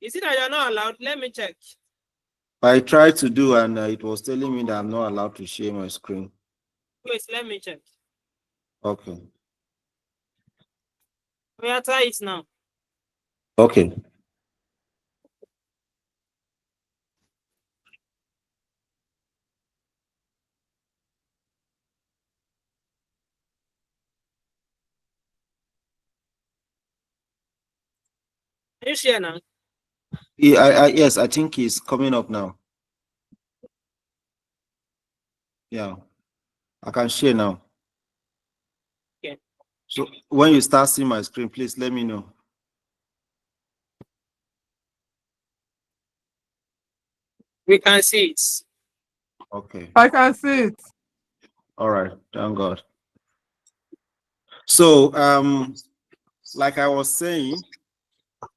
Is it that you're not allowed? Let me check. I tried to do, and it was telling me that I'm not allowed to share my screen. Wait, let me check. Okay. We are trying it now. Okay. Can you share now? Yeah, yes, I think it's coming up now. Yeah, I can share now. Okay. So when you start seeing my screen, please let me know. We can see it. Okay. I can see it. All right. Thank God. So, like I was saying,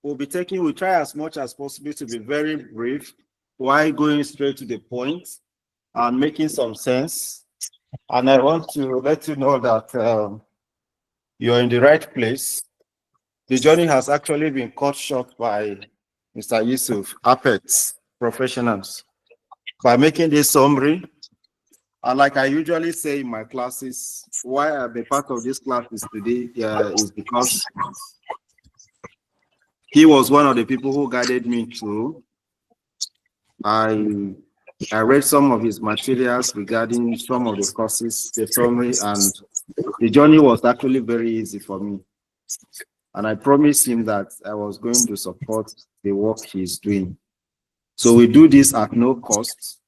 we'll try as much as possible to be very brief while going straight to the point and making some sense. And I want to let you know that you're in the right place. The journey has actually been cut short by Mr. Yusuf, Apex Professionals, by making this summary. And like I usually say in my classes, why I'm a part of this class today is because he was one of the people who guided me through. I read some of his materials regarding some of the courses, the summary, and the journey was actually very easy for me. And I promised him that I was going to support the work he's doing. So we do this at no cost.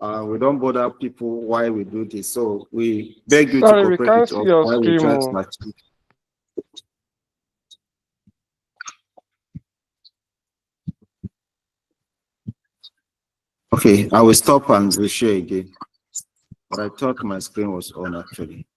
We don't bother people why we do this. So we beg you to Sorry, we cooperate can't with see us your while we screen. try to achieve. Okay, I will stop and we'll share again. But I thought my screen was on actually.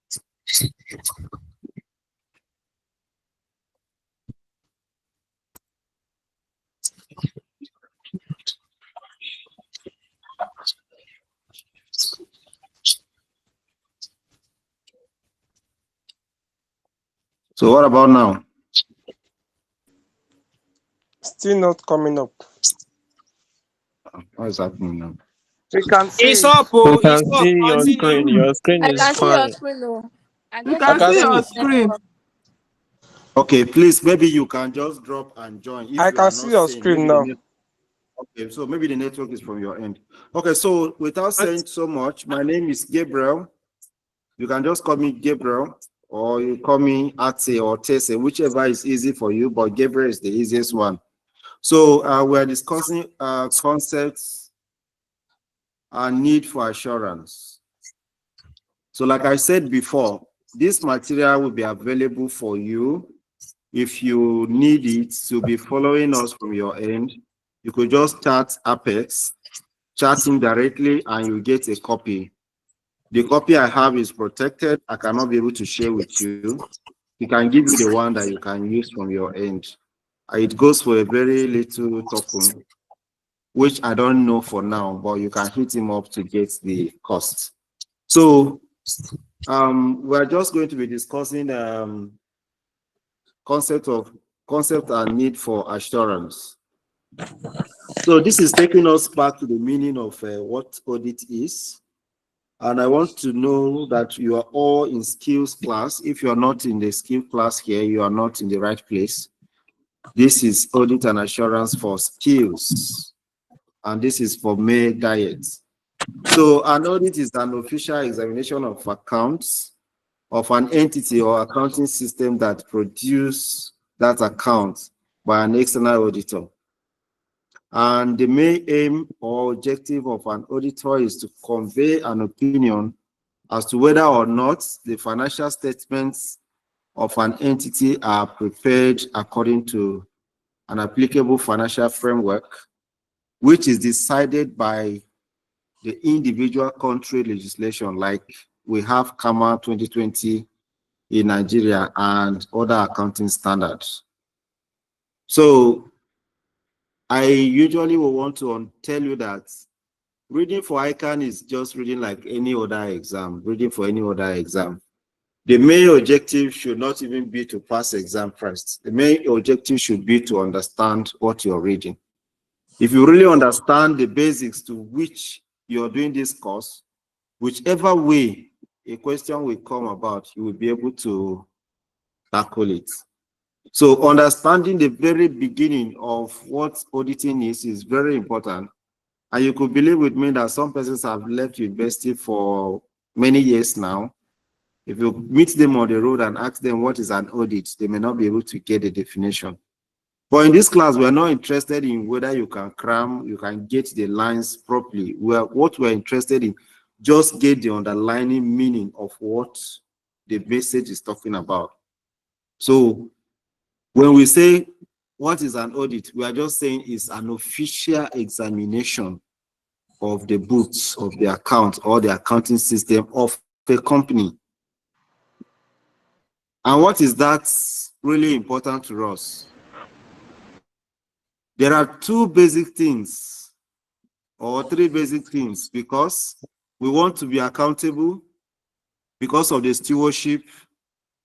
So what about now? Still not coming up. What is happening now? We can see It's it. up, We oh, can it's up. see your Continue. screen. Your screen I is can see your fine. screen. Oh. You I can can see see your it. screen. Okay, please, maybe you can just drop and join if I you can are see not your seeing. screen now. Okay, so maybe the network is from your end. Okay, so without saying so much, my name is Gabriel. You can just call me Gabriel, or you call me Ate or Tese, whichever is easy for you, but Gabriel is the easiest one. So we're discussing concepts and need for assurance. So like I said before, this material will be available for you. If you need it to be following us from your end, you could just chat Apex, chatting directly, and you get a copy. The copy I have is protected. I cannot be able to share with you. We can give you the one that you can use from your end. It goes for a very little token, which I don't know for now, but you can hit him up to get the cost. So we're just going to be discussing concept and need for assurance. So this is taking us back to the meaning of what audit is. And I want to know that you are all in skills class. If you are not in the skill class here, you are not in the right place. This is audit and assurance for skills. And this is for May diet. So an audit is an official examination of accounts of an entity or accounting system that produce that account by an external auditor. And the main aim or objective of an auditor is to convey an opinion as to whether or not the financial statements of an entity are prepared according to an applicable financial framework, which is decided by the individual country legislation, like we have CAMA 2020 in Nigeria and other accounting standards. So I usually will want to tell you that reading for ICANN is just reading like any other exam, reading for any other exam. the main objective should not even be to pass exam first. The main objective should be to understand what you're reading. If you really understand the basics to which you're doing this course, whichever way a question will come about, you will be able to tackle it. So understanding the very beginning of what auditing is very important. And you could believe with me that some persons have left university for many years now. If you meet them on the road and ask them what is an audit, they may not be able to get the definition. But in this class, we are not interested in whether you can cram, you can get the lines properly. What we're interested in, just get the underlying meaning of what the message is talking about. So when we say what is an audit, we are just saying it's an official examination of the books, of the account, or the accounting system of the company. And what is that really important to us? There are two basic things or three basic things, because we want to be accountable, because of the stewardship,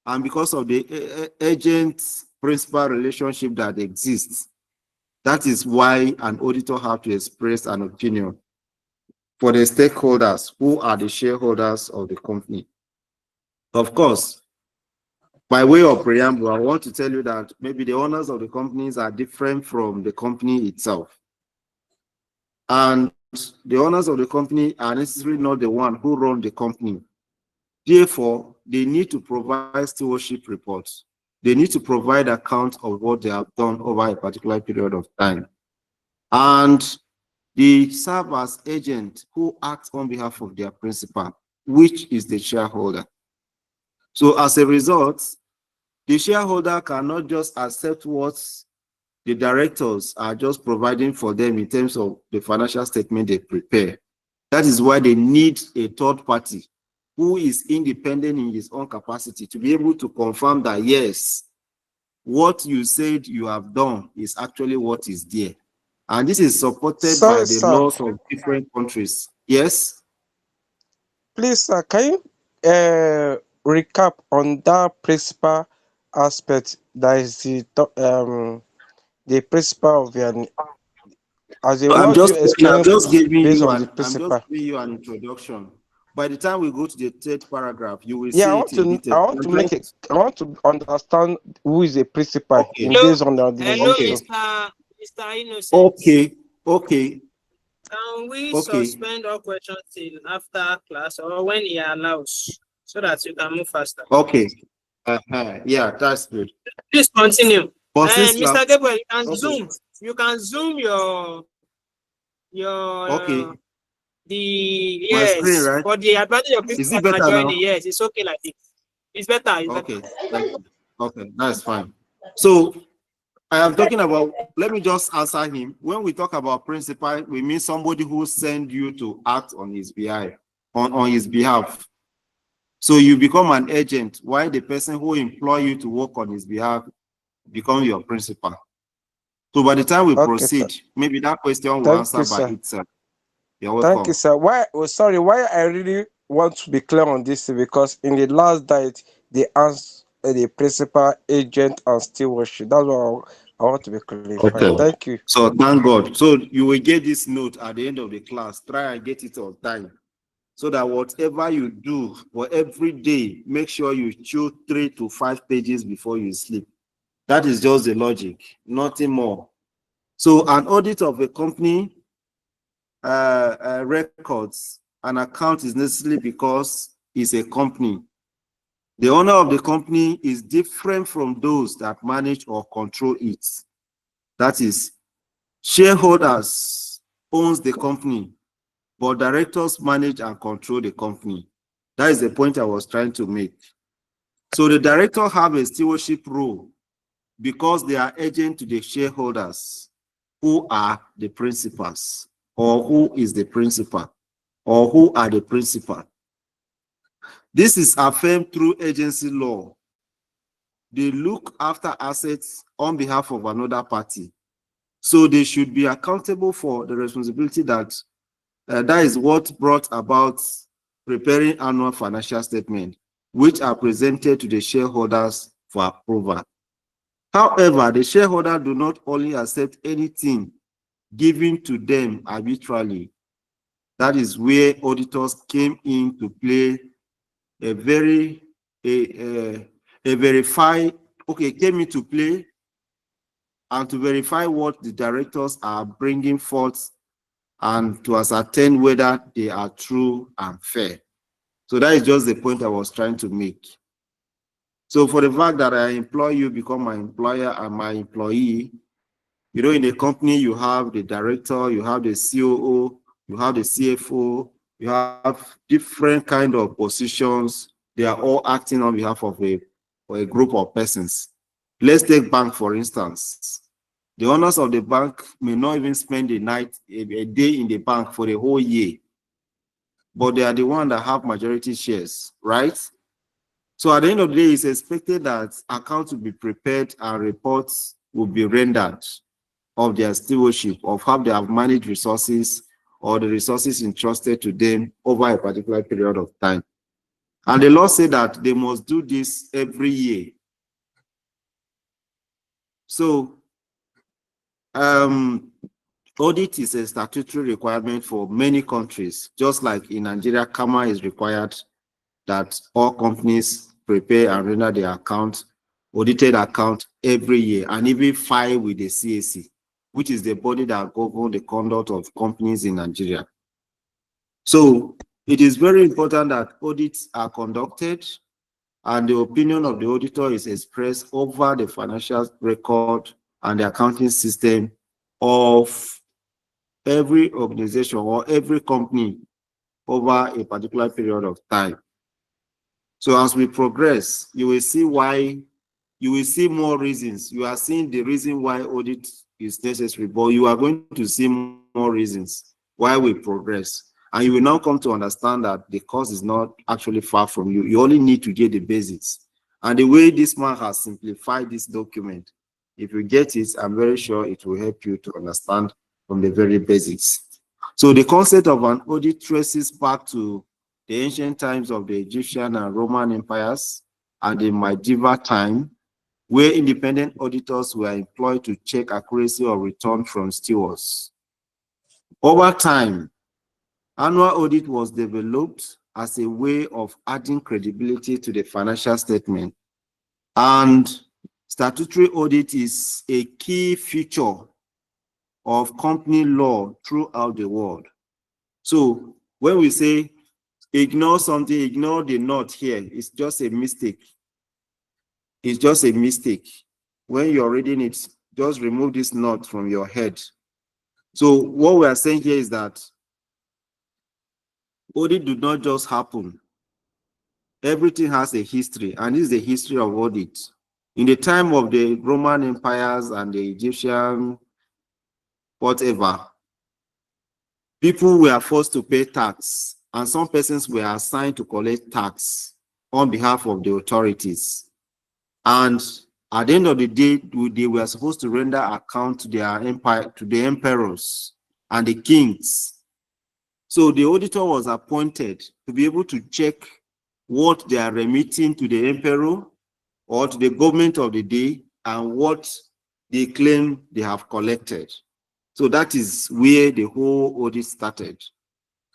and because of the agent-principal relationship that exists. That is why an auditor has to express an opinion for the stakeholders who are the shareholders of the company. Of course, by way of preamble, I want to tell you that maybe the owners of the companies are different from the company itself. And the owners of the company are necessarily not the one who run the company. Therefore, they need to provide stewardship reports. They need to provide account of what they have done over a particular period of time. And they serve as agents who act on behalf of their principal, which is the shareholder. So as a result, the shareholder cannot just accept what the directors are just providing for them in terms of the financial statement they prepare. That is why they need a third party who is independent in his own capacity to be able to confirm that, yes, what you said you have done is actually what is there. And this is supported by the Sir, laws of different countries. Yes? please, sir, can you recap on that principal aspect that is the principal of your, as a I'm what do just you experience giving based you on the an principal? introduction. By the time we go to the third paragraph, you will Yeah, see it in detail. I want to understand who is a principal Okay. in based on the Hello, Okay. organization. Mr. Innocent. Okay. Can we Okay. suspend all questions till after class or when he allows, so that you can move faster? Okay. Yeah, that's good. Please continue. But since And you have, Mr. Gabriel, you can okay. zoom. You can zoom your Okay. My screen, yes. right? For the advantage of people Is it that are better now? joining, yes, it's okay like this. It's better. It's better. Okay. Thank you. Okay, that's fine. So I am talking about, let me just answer him. When we talk about principal, we mean somebody who send you to act on his behalf, on his behalf. So you become an agent, while the person who employ you to work on his behalf become your principal. So by the time we Okay, sir. proceed, maybe that question will Thank answer you, by sir. itself. You're Thank you, welcome. sir. Why? Oh, sorry. Why I really want to be clear on this is because in the last diet they asked the principal, agent, and stewardship. That's what I want to be clarified. Okay. Thank you. So thank God. So you will get this note at the end of the class. Try and get it on time, so that whatever you do for every day, make sure you chew 3 to 5 pages before you sleep. That is just the logic, nothing more. So an audit of a company records an account is necessarily because it's a company. The owner of the company is different from those that manage or control it. That is, shareholders owns the company, but directors manage and control the company. That is the point I was trying to make. So the director have a stewardship role because they are agent to the shareholders, who are the principals, or who is the principal, or who are the principal. This is affirmed through agency law. They look after assets on behalf of another party. So they should be accountable for the responsibility that that is what brought about preparing annual financial statement. which are presented to the shareholders for approval. However, the shareholders do not only accept anything given to them arbitrarily. That is where auditors came in to play a very, came into play and to verify what the directors are bringing forth and to ascertain whether they are true and fair. So that is just the point I was trying to make. So for the fact that I employ you, become my employer and my employee, you know, in a company, you have the director, you have the COO, you have the CFO, you have different kind of positions. They are all acting on behalf of a group of persons. Let's take bank, for instance. The owners of the bank may not even spend a day in the bank for the whole year, but they are the ones that have majority shares, right? So at the end of the day, it's expected that accounts will be prepared and reports will be rendered of their stewardship, of how they have managed resources or the resources entrusted to them over a particular period of time. And the law said that they must do this every year. So audit is a statutory requirement for many countries. Just like in Nigeria, CAMA is required that all companies prepare and render their account, audited account every year, and even file with the CAC, which is the body that governs the conduct of companies in Nigeria. So it is very important that audits are conducted and the opinion of the auditor is expressed over the financial record and the accounting system of every organization or every company over a particular period of time. So as we progress, you will see why, you will see more reasons. You are seeing the reason why audit is necessary, but you are going to see more reasons why we progress. And you will now come to understand that the course is not actually far from you. You only need to get the basics. And the way this man has simplified this document, if you get it, I'm very sure it will help you to understand from the very basics. So the concept of an audit traces back to the ancient times of the Egyptian and Roman empires and the medieval time, where independent auditors were employed to check accuracy of return from stewards. Over time, annual audit was developed as a way of adding credibility to the financial statement. And statutory audit is a key feature of company law throughout the world. So when we say ignore something, ignore the note here, it's just a mistake. It's just a mistake. When you're reading it, just remove this note from your head. So what we are saying here is that audit do not just happen. Everything has a history, and this is the history of audit. In the time of the Roman empires and the Egyptian, whatever, people were forced to pay tax, and some persons were assigned to collect tax on behalf of the authorities. And at the end of the day, they were supposed to render account to their empire, to the emperors and the kings. So the auditor was appointed to be able to check what they are remitting to the emperor or to the government of the day and what they claim they have collected. So that is where the whole audit started.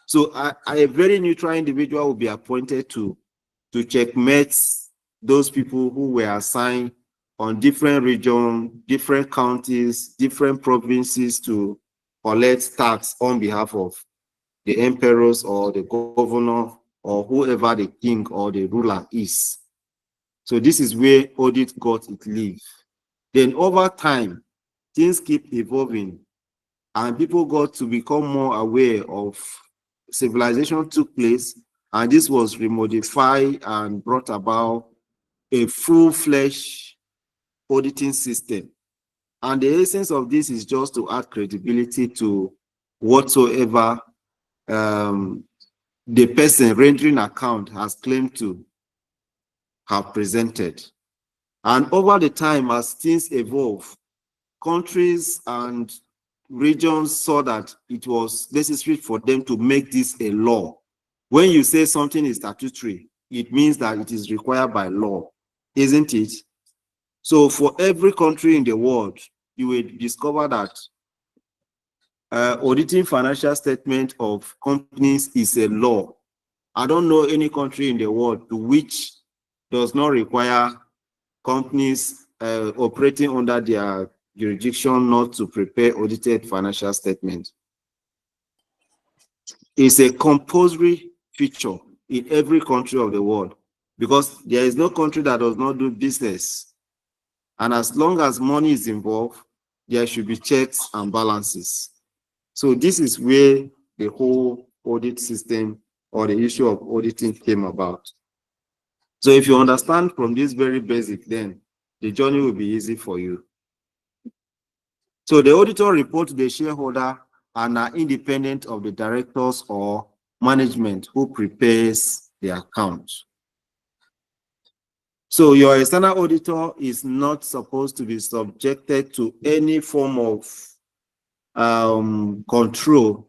So a very neutral individual will be appointed to checkmate those people who were assigned on different regions, different counties, different provinces to collect tax on behalf of the emperors or the governor or whoever the king or the ruler is. So this is where audit got its leave. Then over time, things keep evolving and people got to become more aware of civilization took place, and this was remodified and brought about a full-fledged auditing system. And the essence of this is just to add credibility to whatsoever the person rendering account has claimed to have presented. And over the time, as things evolve, countries and regions saw that it was necessary for them to make this a law. When you say something is statutory, it means that it is required by law, isn't it? So for every country in the world, you will discover that auditing financial statement of companies is a law. I don't know any country in the world which does not require companies operating under their jurisdiction not to prepare audited financial statements. It's a compulsory feature in every country of the world because there is no country that does not do business. And as long as money is involved, there should be checks and balances. So this is where the whole audit system or the issue of auditing came about. So if you understand from this very basic, then the journey will be easy for you. So the auditor report to the shareholder and are independent of the directors or management who prepares the account. So your external auditor is not supposed to be subjected to any form of control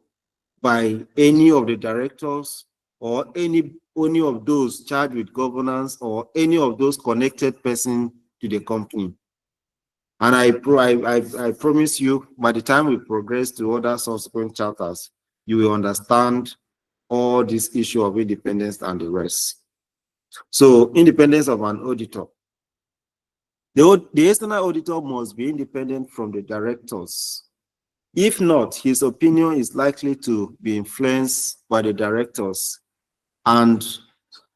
by any of the directors or any of those charged with governance or any of those connected person to the company. And I promise you, by the time we progress to other subsequent chapters, you will understand all this issue of independence and the rest. So independence of an auditor. The external auditor must be independent from the directors. If not, his opinion is likely to be influenced by the directors, and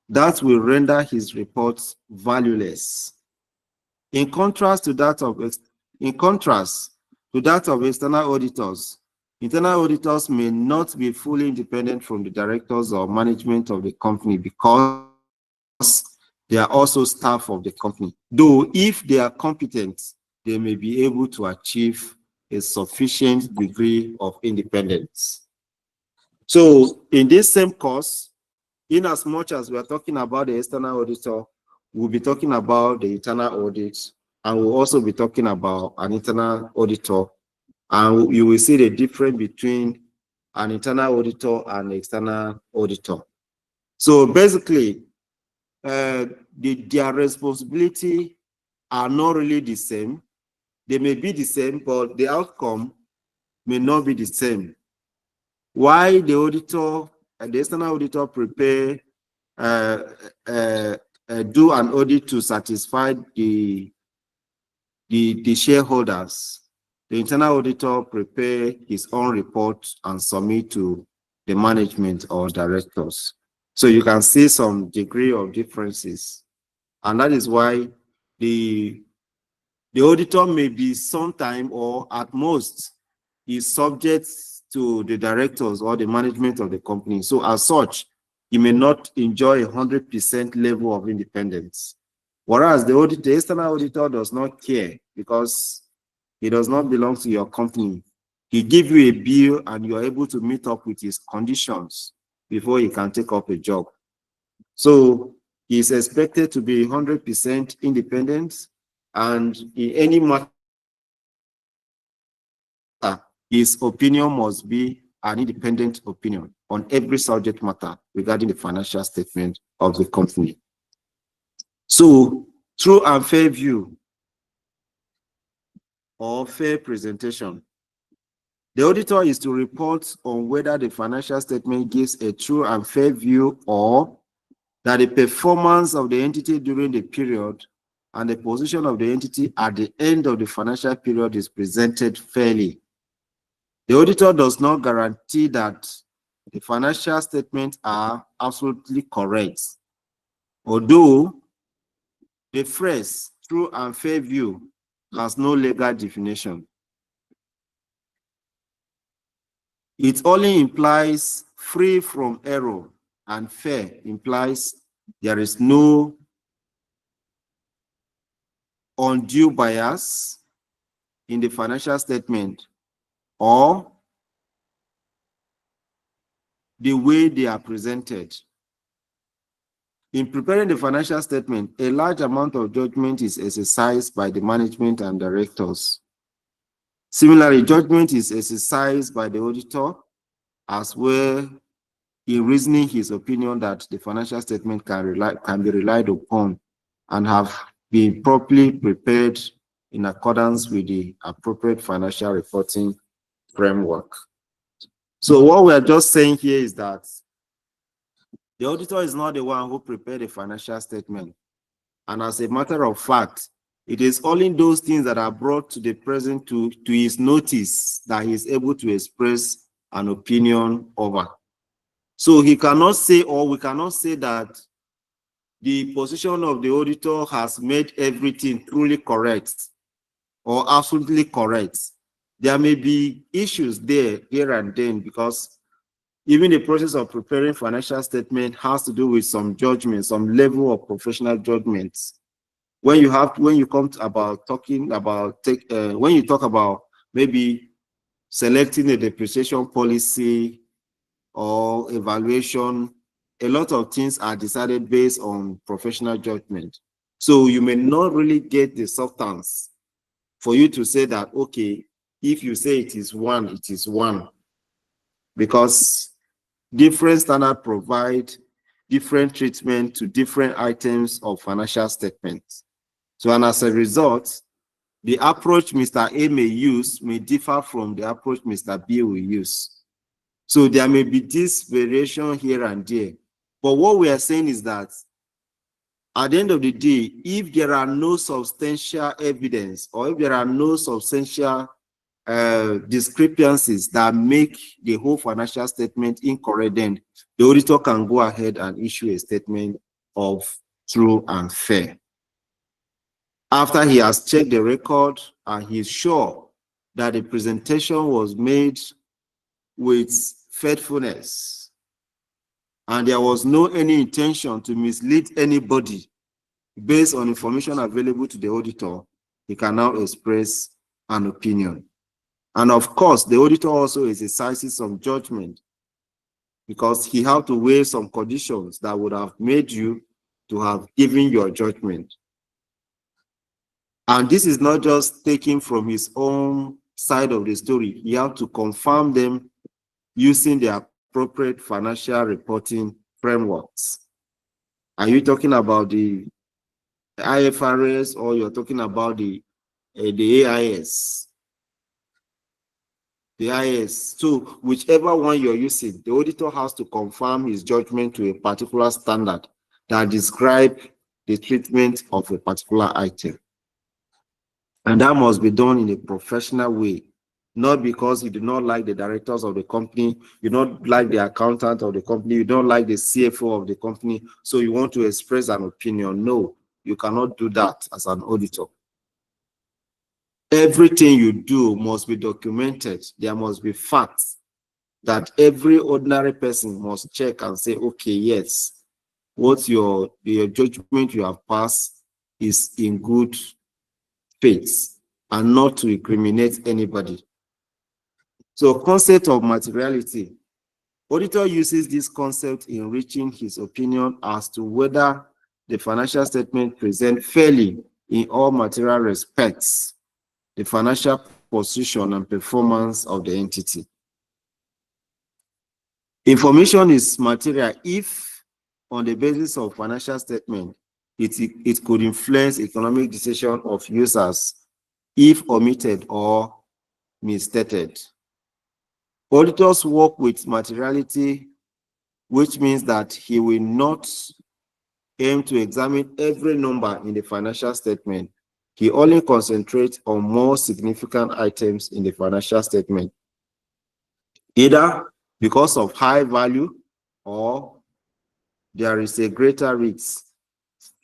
that will render his reports valueless. In contrast to that of external auditors, internal auditors may not be fully independent from the directors or management of the company because they are also staff of the company. Though if they are competent, they may be able to achieve a sufficient degree of independence. So in this same course, in as much as we are talking about the external auditor, we'll be talking about the internal audit, and we'll also be talking about an internal auditor, and you will see the difference between an internal auditor and external auditor. So basically, their responsibility are not really the same. They may be the same, but the outcome may not be the same. Why the auditor and the external auditor prepare, do an audit to satisfy the shareholders, the internal auditor prepare his own report and submit to the management or directors. So you can see some degree of differences. And that is why the auditor may be sometime or at most is subject to the directors or the management of the company. So as such, he may not enjoy 100% level of independence. Whereas the external auditor does not care because he does not belong to your company. He gives you a bill and you are able to meet up with his conditions before he can take up a job. So he is expected to be 100% independent, and in any matter, his opinion must be an independent opinion on every subject matter regarding the financial statement of the company. So true and fair view or fair presentation. The auditor is to report on whether the financial statement gives a true and fair view, or that the performance of the entity during the period and the position of the entity at the end of the financial period is presented fairly. The auditor does not guarantee that the financial statements are absolutely correct, although the phrase true and fair view has no legal definition. It only implies free from error, and fair implies there is no undue bias in the financial statement or the way they are presented. In preparing the financial statement, a large amount of judgment is exercised by the management and directors. Similarly, judgment is exercised by the auditor as well in reasoning his opinion that the financial statement can be relied upon and have been properly prepared in accordance with the appropriate financial reporting framework. So what we are just saying here is that the auditor is not the one who prepared the financial statement. And as a matter of fact, it is only those things that are brought to the present to his notice that he is able to express an opinion over. So he cannot say, or we cannot say that the position of the auditor has made everything truly correct or absolutely correct. There may be issues there, here and then, because even the process of preparing financial statement has to do with some judgment, some level of professional judgments. When you come about talking about when you talk about maybe selecting a depreciation policy or evaluation, a lot of things are decided based on professional judgment. So you may not really get the substance for you to say that, okay, if you say it is one, it is one. Because different standards provide different treatment to different items of financial statements. So, and as a result, the approach Mr. A may use may differ from the approach Mr. B will use. So there may be this variation here and there. But what we are saying is that at the end of the day, if there are no substantial evidence or if there are no substantial discrepancies that make the whole financial statement incorrect, then the auditor can go ahead and issue a statement of true and fair. After he has checked the record and he's sure that the presentation was made with faithfulness and there was no any intention to mislead anybody based on information available to the auditor, he can now express an opinion. And of course, the auditor also exercises some judgment because he had to weigh some conditions that would have made you to have given your judgment. And this is not just taken from his own side of the story. He had to confirm them using the appropriate financial reporting frameworks. Are you talking about the IFRS or you're talking about the AIS? The IS. So whichever one you're using, the auditor has to confirm his judgment to a particular standard that describe the treatment of a particular item. And that must be done in a professional way, not because you do not like the directors of the company, you don't like the accountant of the company, you don't like the CFO of the company, so you want to express an opinion. No, you cannot do that as an auditor. Everything you do must be documented. There must be facts that every ordinary person must check and say, okay, yes, what your judgment you have passed is in good faith and not to incriminate anybody. So concept of materiality. Auditor uses this concept in reaching his opinion as to whether the financial statement presents fairly in all material respects the financial position and performance of the entity. Information is material if, on the basis of financial statement, it could influence economic decision of users if omitted or misstated. Auditors work with materiality, which means that he will not aim to examine every number in the financial statement. He only concentrates on more significant items in the financial statement, either because of high value or there is a greater risk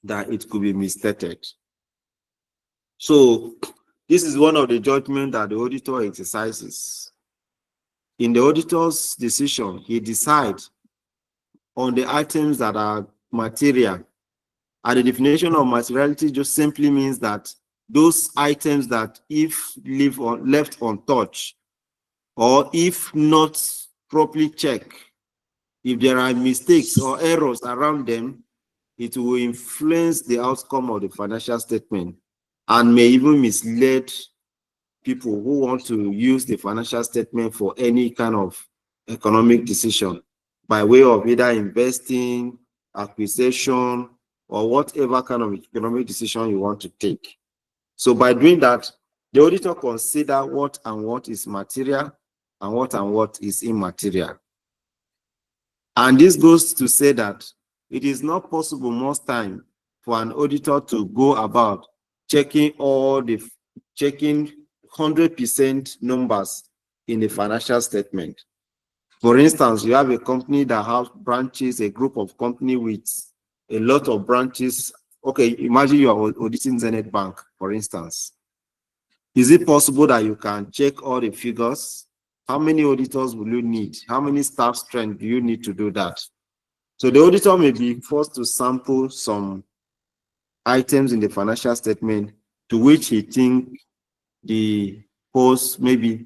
that it could be misstated. So this is one of the judgments that the auditor exercises. In the auditor's decision, he decides on the items that are material. And the definition of materiality just simply means that those items that if left untouched or if not properly checked, if there are mistakes or errors around them, it will influence the outcome of the financial statement and may even mislead people who want to use the financial statement for any kind of economic decision. by way of either investing, acquisition, or whatever kind of economic decision you want to take. So by doing that, the auditor consider what and what is material and what is immaterial. And this goes to say that it is not possible most time for an auditor to go about checking 100% numbers in the financial statement. For instance, you have a company that has branches, a group of company with a lot of branches. Okay, imagine you are auditing Zenith Bank, for instance. Is it possible that you can check all the figures? How many auditors will you need? How many staff strength do you need to do that? So the auditor may be forced to sample some items in the financial statement to which he thinks the post, maybe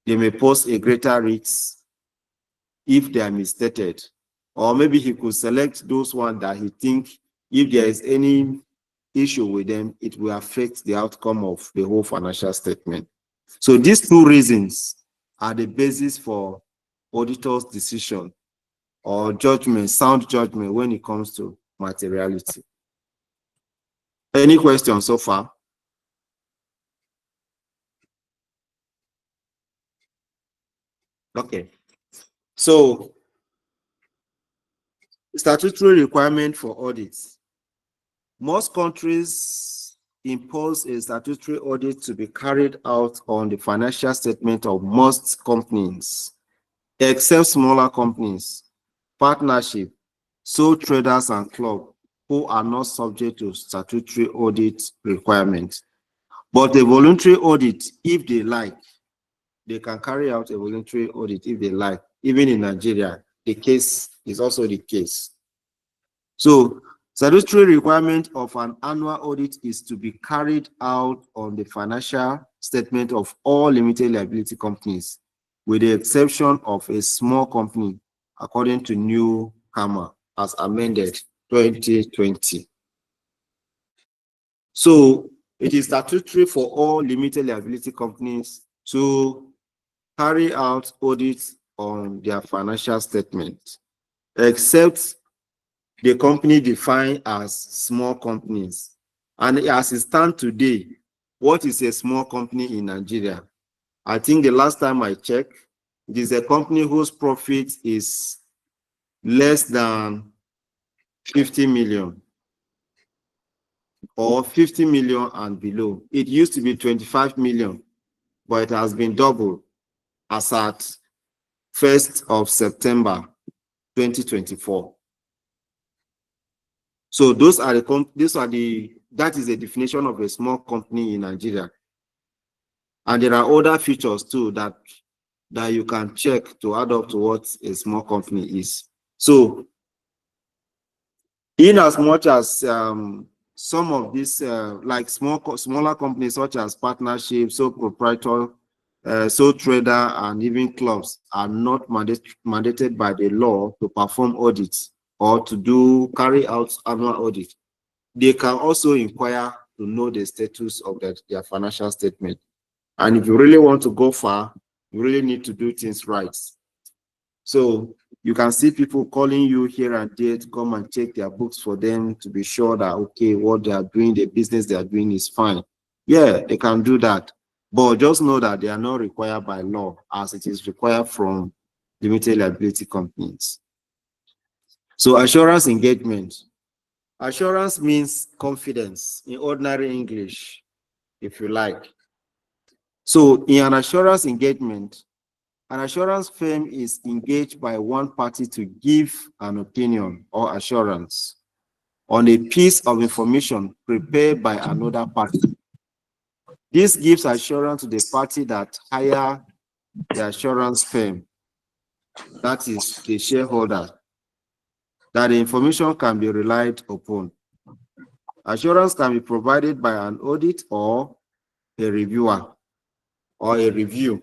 they may pose a greater risk if they are misstated. Or maybe he could select those ones that he thinks if there is any issue with them, it will affect the outcome of the whole financial statement. So these two reasons are the basis for auditor's decision or judgment, sound judgment when it comes to materiality. Any questions so far? Okay. So statutory requirement for audits. Most countries impose a statutory audit to be carried out on the financial statement of most companies, except smaller companies, partnership, sole traders, and clubs who are not subject to statutory audit requirements. But a voluntary audit, if they like, they can carry out a voluntary audit if they like. Even in Nigeria, the case is also the case. So, statutory requirement of an annual audit is to be carried out on the financial statement of all limited liability companies, with the exception of a small company, according to new CAMA as amended 2020. So, it is statutory for all limited liability companies to carry out audits on their financial statement, except the company defined as small companies. And as it stands today, what is a small company in Nigeria? I think the last time I checked, it is a company whose profit is less than 50 million or 50 million and below. It used to be 25 million, but it has been doubled as at 1st of September 2024. So that is the definition of a small company in Nigeria. And there are other features too that you can check to add up to what a small company is. So in as much as some of these like smaller companies such as partnerships, sole proprietor, sole trader, and even clubs are not mandated by the law to perform audits or to carry out annual audit. They can also inquire to know the status of their financial statement. And if you really want to go far, you really need to do things right. So you can see people calling you here and there to come and check their books for them to be sure that, okay, what they are doing, the business they are doing is fine. Yeah, they can do that. But just know that they are not required by law as it is required from limited liability companies. So assurance engagement. Assurance means confidence in ordinary English, if you like. So in an assurance engagement, an assurance firm is engaged by one party to give an opinion or assurance on a piece of information prepared by another party. This gives assurance to the party that hire the assurance firm, that is the shareholder, that the information can be relied upon. Assurance can be provided by an audit or a reviewer or a review.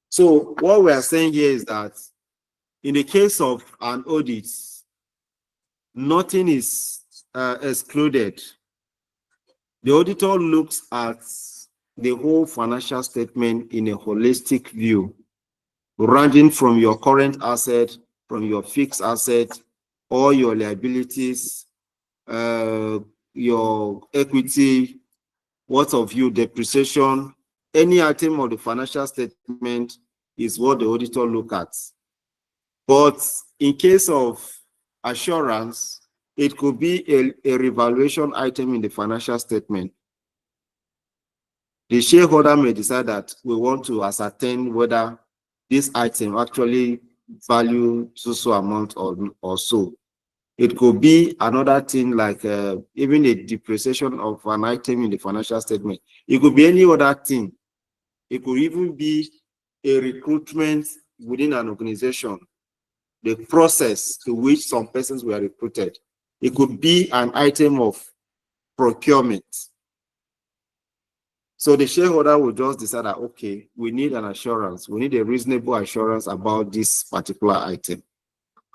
So what we are saying here is that in the case of an audit, nothing is excluded. The auditor looks at the whole financial statement in a holistic view, ranging from your current asset from your fixed asset, all your liabilities, your equity, what of you depreciation, any item of the financial statement is what the auditor look at. But in case of assurance, it could be a revaluation item in the financial statement. The shareholder may decide that we want to ascertain whether this item actually value so amount or so. It could be another thing like even a depreciation of an item in the financial statement. It could be any other thing. It could even be a recruitment within an organization, the process to which some persons were recruited. It could be an item of procurement. So the shareholder will just decide that, okay, we need an assurance. We need a reasonable assurance about this particular item.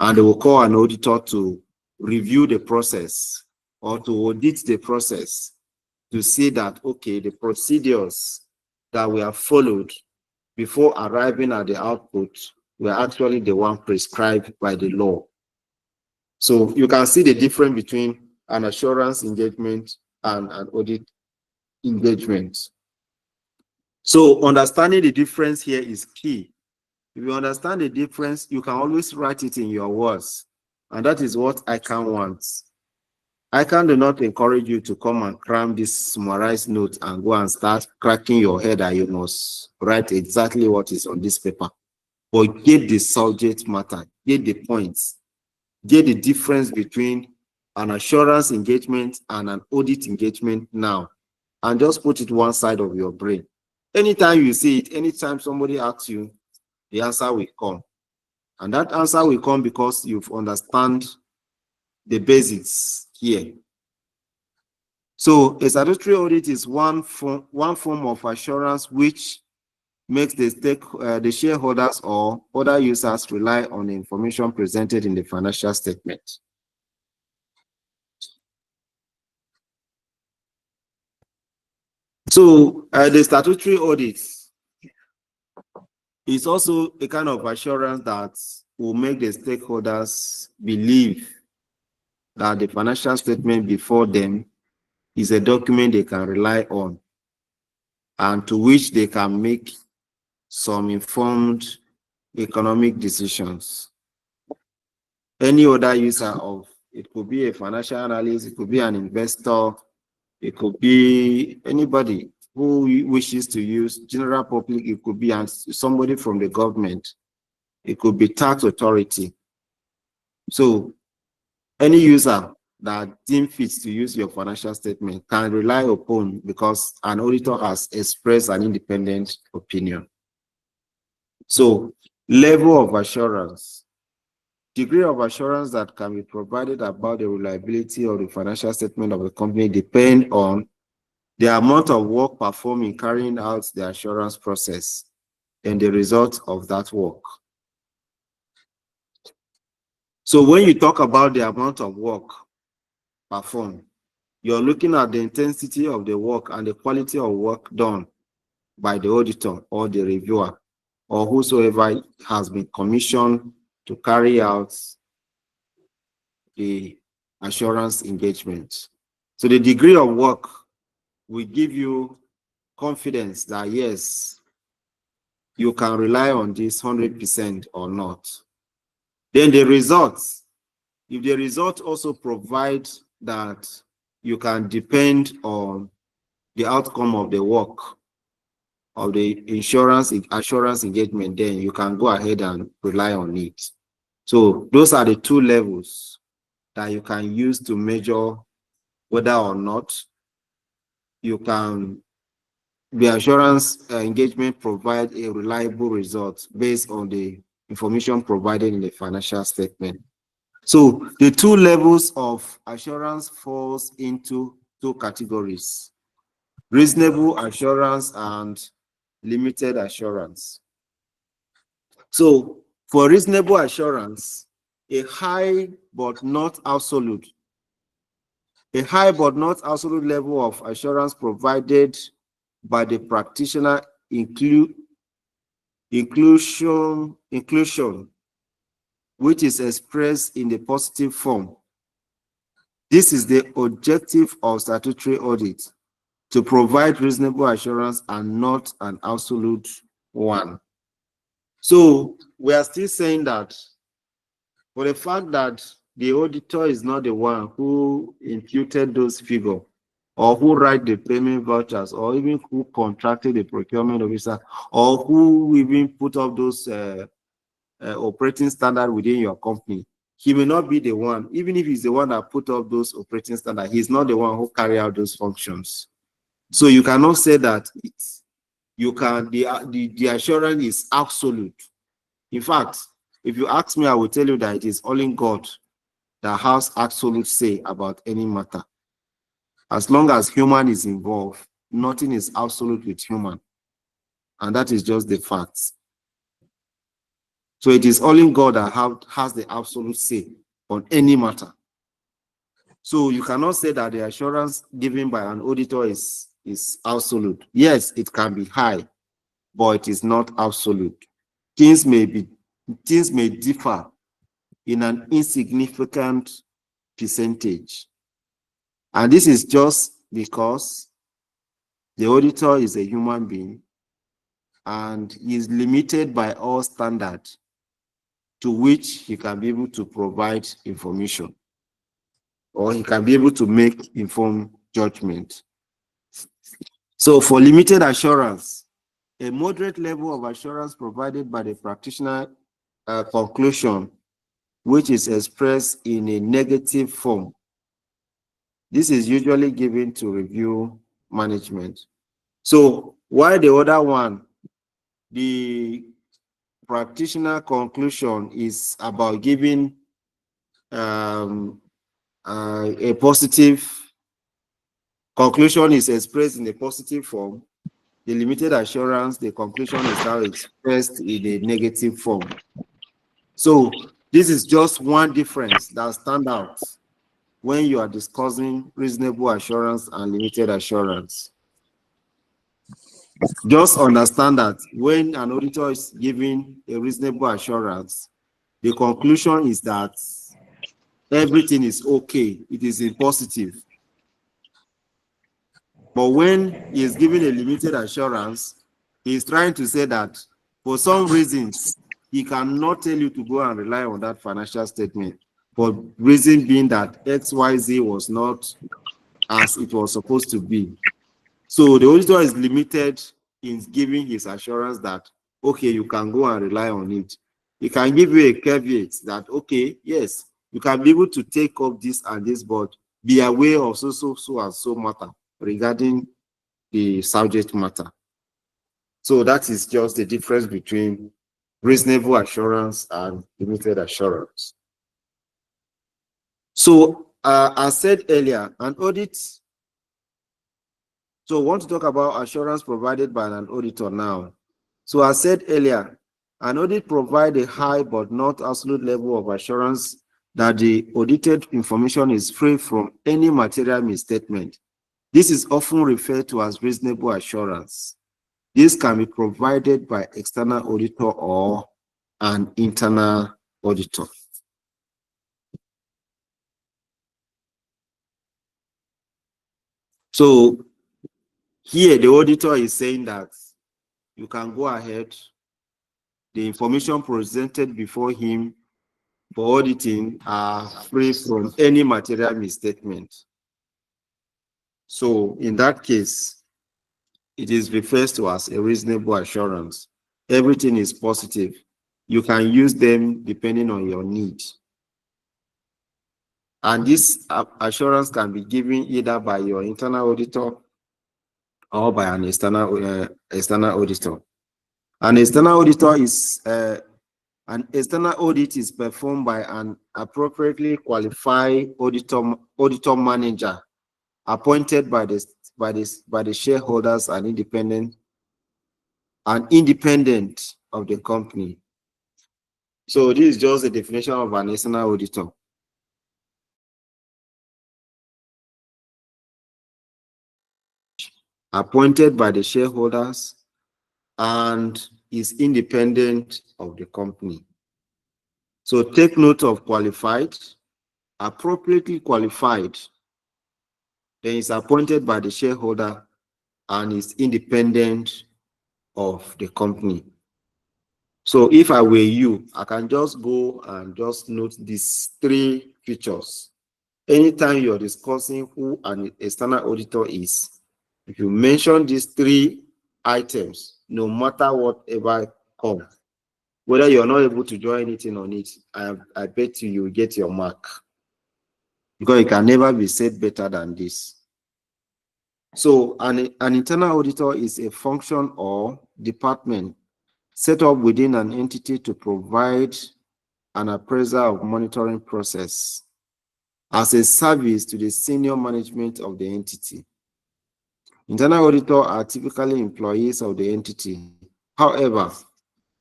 And they will call an auditor to review the process or to audit the process to see that, okay, the procedures that we have followed before arriving at the output were actually the one prescribed by the law. So you can see the difference between an assurance engagement and an audit engagement. So understanding the difference here is key. If you understand the difference, you can always write it in your words. And that is what ICANN wants. ICANN do not encourage you to come and cram this summarized note and go and start cracking your head that you must write exactly what is on this paper. But get the subject matter, get the points, get the difference between an assurance engagement and an audit engagement now, and just put it one side of your brain. Anytime you see it, anytime somebody asks you, the answer will come. And that answer will come because you've understand the basics here. So a statutory audit is one form of assurance which makes the shareholders or other users rely on the information presented in the financial statement. So the statutory audit is also a kind of assurance that will make the stakeholders believe that the financial statement before them is a document they can rely on and to which they can make some informed economic decisions. Any other user of it could be a financial analyst, it could be an investor, it could be anybody who wishes to use general public, it could be somebody from the government, it could be tax authority. So any user that deems fit to use your financial statement can rely upon because an auditor has expressed an independent opinion. So level of assurance, degree of assurance that can be provided about the reliability of the financial statement of the company depend on the amount of work performed in carrying out the assurance process and the result of that work. So when you talk about the amount of work performed, you're looking at the intensity of the work and the quality of work done by the auditor or the reviewer or whosoever has been commissioned to carry out the assurance engagement. So the degree of work will give you confidence that yes, you can rely on this 100% or not. Then the results, if the result also provides that you can depend on the outcome of the work of the assurance engagement, then you can go ahead and rely on it. So those are the two levels that you can use to measure whether or not you can, the assurance engagement provide a reliable result based on the information provided in the financial statement. So the two levels of assurance falls into two categories: reasonable assurance and limited assurance. So for reasonable assurance, a high but not absolute level of assurance provided by the practitioner inclusion which is expressed in the positive form. This is the objective of statutory audit, to provide reasonable assurance and not an absolute one. So we are still saying that for the fact that the auditor is not the one who imputed those figures, or who write the payment vouchers, or even who contracted the procurement officer, or who even put up those operating standards within your company, he may not be the one. Even if he's the one that put up those operating standards, he's not the one who carry out those functions. So you cannot say that the assurance is absolute. In fact, if you ask me, I will tell you that it is only God that has absolute say about any matter. As long as human is involved, nothing is absolute with human. And that is just the facts. So it is only God that has the absolute say on any matter. So you cannot say that the assurance given by an auditor is absolute. Yes, it can be high, but it is not absolute. Things may differ in an insignificant percentage. And this is just because the auditor is a human being and he is limited by all standards to which he can be able to provide information, or he can be able to make informed judgment. So for limited assurance, a moderate level of assurance provided by the practitioner conclusion, which is expressed in a negative form. This is usually given to review management. So while the other one, the practitioner conclusion is about giving a positive conclusion, is expressed in a positive form. The limited assurance, the conclusion is now expressed in a negative form. So this is just one difference that stands out when you are discussing reasonable assurance and limited assurance. Just understand that when an auditor is giving a reasonable assurance, the conclusion is that everything is okay. It is in positive. But when he is giving a limited assurance, he is trying to say that for some reasons, he cannot tell you to go and rely on that financial statement, for reason being that XYZ was not as it was supposed to be. So the auditor is limited in giving his assurance that, okay, you can go and rely on it. He can give you a caveat that, okay, yes, you can be able to take up this and this, but be aware of so and so matter regarding the subject matter. So that is just the difference between reasonable assurance and limited assurance. So as said earlier, an audit. So I want to talk about assurance provided by an auditor now. So as said earlier, an audit provides a high but not absolute level of assurance that the audited information is free from any material misstatement. This is often referred to as reasonable assurance. This can be provided by external auditor or an internal auditor. So here the auditor is saying that you can go ahead. The information presented before him for auditing are free from any material misstatement. So in that case, it is referred to as a reasonable assurance. Everything is positive. You can use them depending on your need. And this assurance can be given either by your internal auditor or by an external auditor. An external auditor is an external audit is performed by an appropriately qualified auditor manager appointed by the shareholders and independent of the company. So this is just a definition of an external auditor. Appointed by the shareholders and is independent of the company. So take note of qualified, appropriately qualified, then is appointed by the shareholder and is independent of the company. So if I were you, I can just go and just note these 3 features. Anytime you're discussing who an external auditor is, if you mention these 3 items, no matter whatever comes, whether you're not able to join anything on it, I bet you will get your mark. Because it can never be said better than this. So an internal auditor is a function or department set up within an entity to provide an appraisal of monitoring process as a service to the senior management of the entity. Internal auditors are typically employees of the entity. However,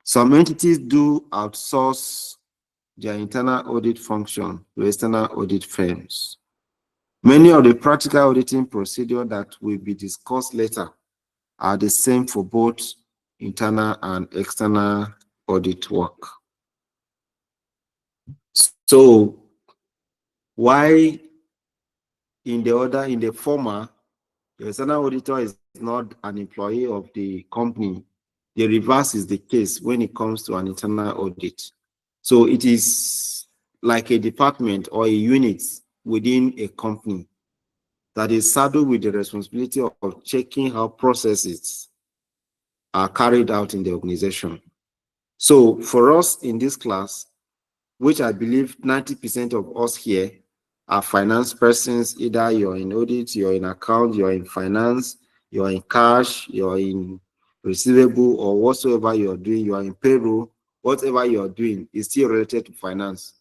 some entities do outsource their internal audit function to external audit firms. Many of the practical auditing procedures that will be discussed later are the same for both internal and external audit work. So why in the former, the external auditor is not an employee of the company, the reverse is the case when it comes to an internal audit. So it is like a department or a unit within a company that is saddled with the responsibility of checking how processes are carried out in the organization. So for us in this class, which I believe 90% of us here are finance persons, either you're in audit, you're in account, you're in finance, you're in cash, you're in receivable, or whatsoever you're doing, you're in payroll, whatever you're doing is still related to finance.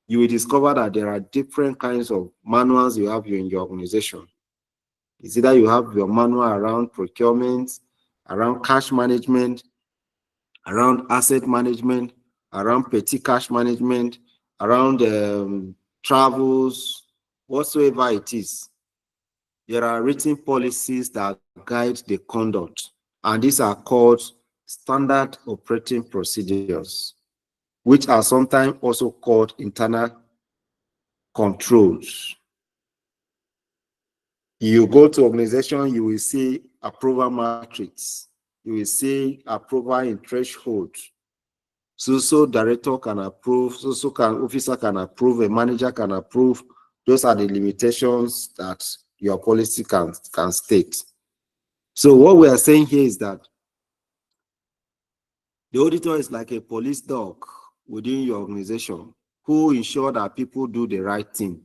You will discover that there are different kinds of manuals you have in your organization. It's either you have your manual around procurement, around cash management, around asset management, around petty cash management, around travels, whatsoever it is. There are written policies that guide the conduct, and these are called standard operating procedures, which are sometimes also called internal controls. You go to organization, you will see approval matrix. You will see approval in threshold. So director can approve, so can officer can approve, a manager can approve. Those are the limitations that your policy can state. So what we are saying here is that the auditor is like a police dog within your organization who ensure that people do the right thing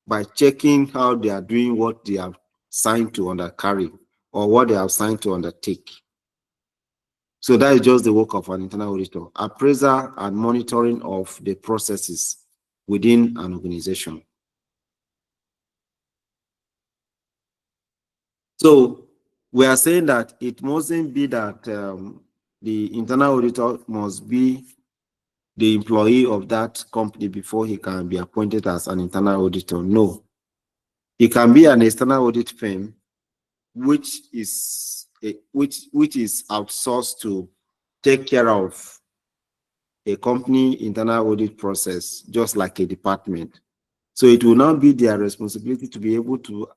by checking how they are doing what they have signed to undercarry or what they have signed to undertake. So that is just the work of an internal auditor, appraisal and monitoring of the processes within an organization. So we are saying that it mustn't be that the internal auditor must be the employee of that company before he can be appointed as an internal auditor. No. He can be an external audit firm which is outsourced to take care of a company internal audit process, just like a department. So it will not be their responsibility to be able to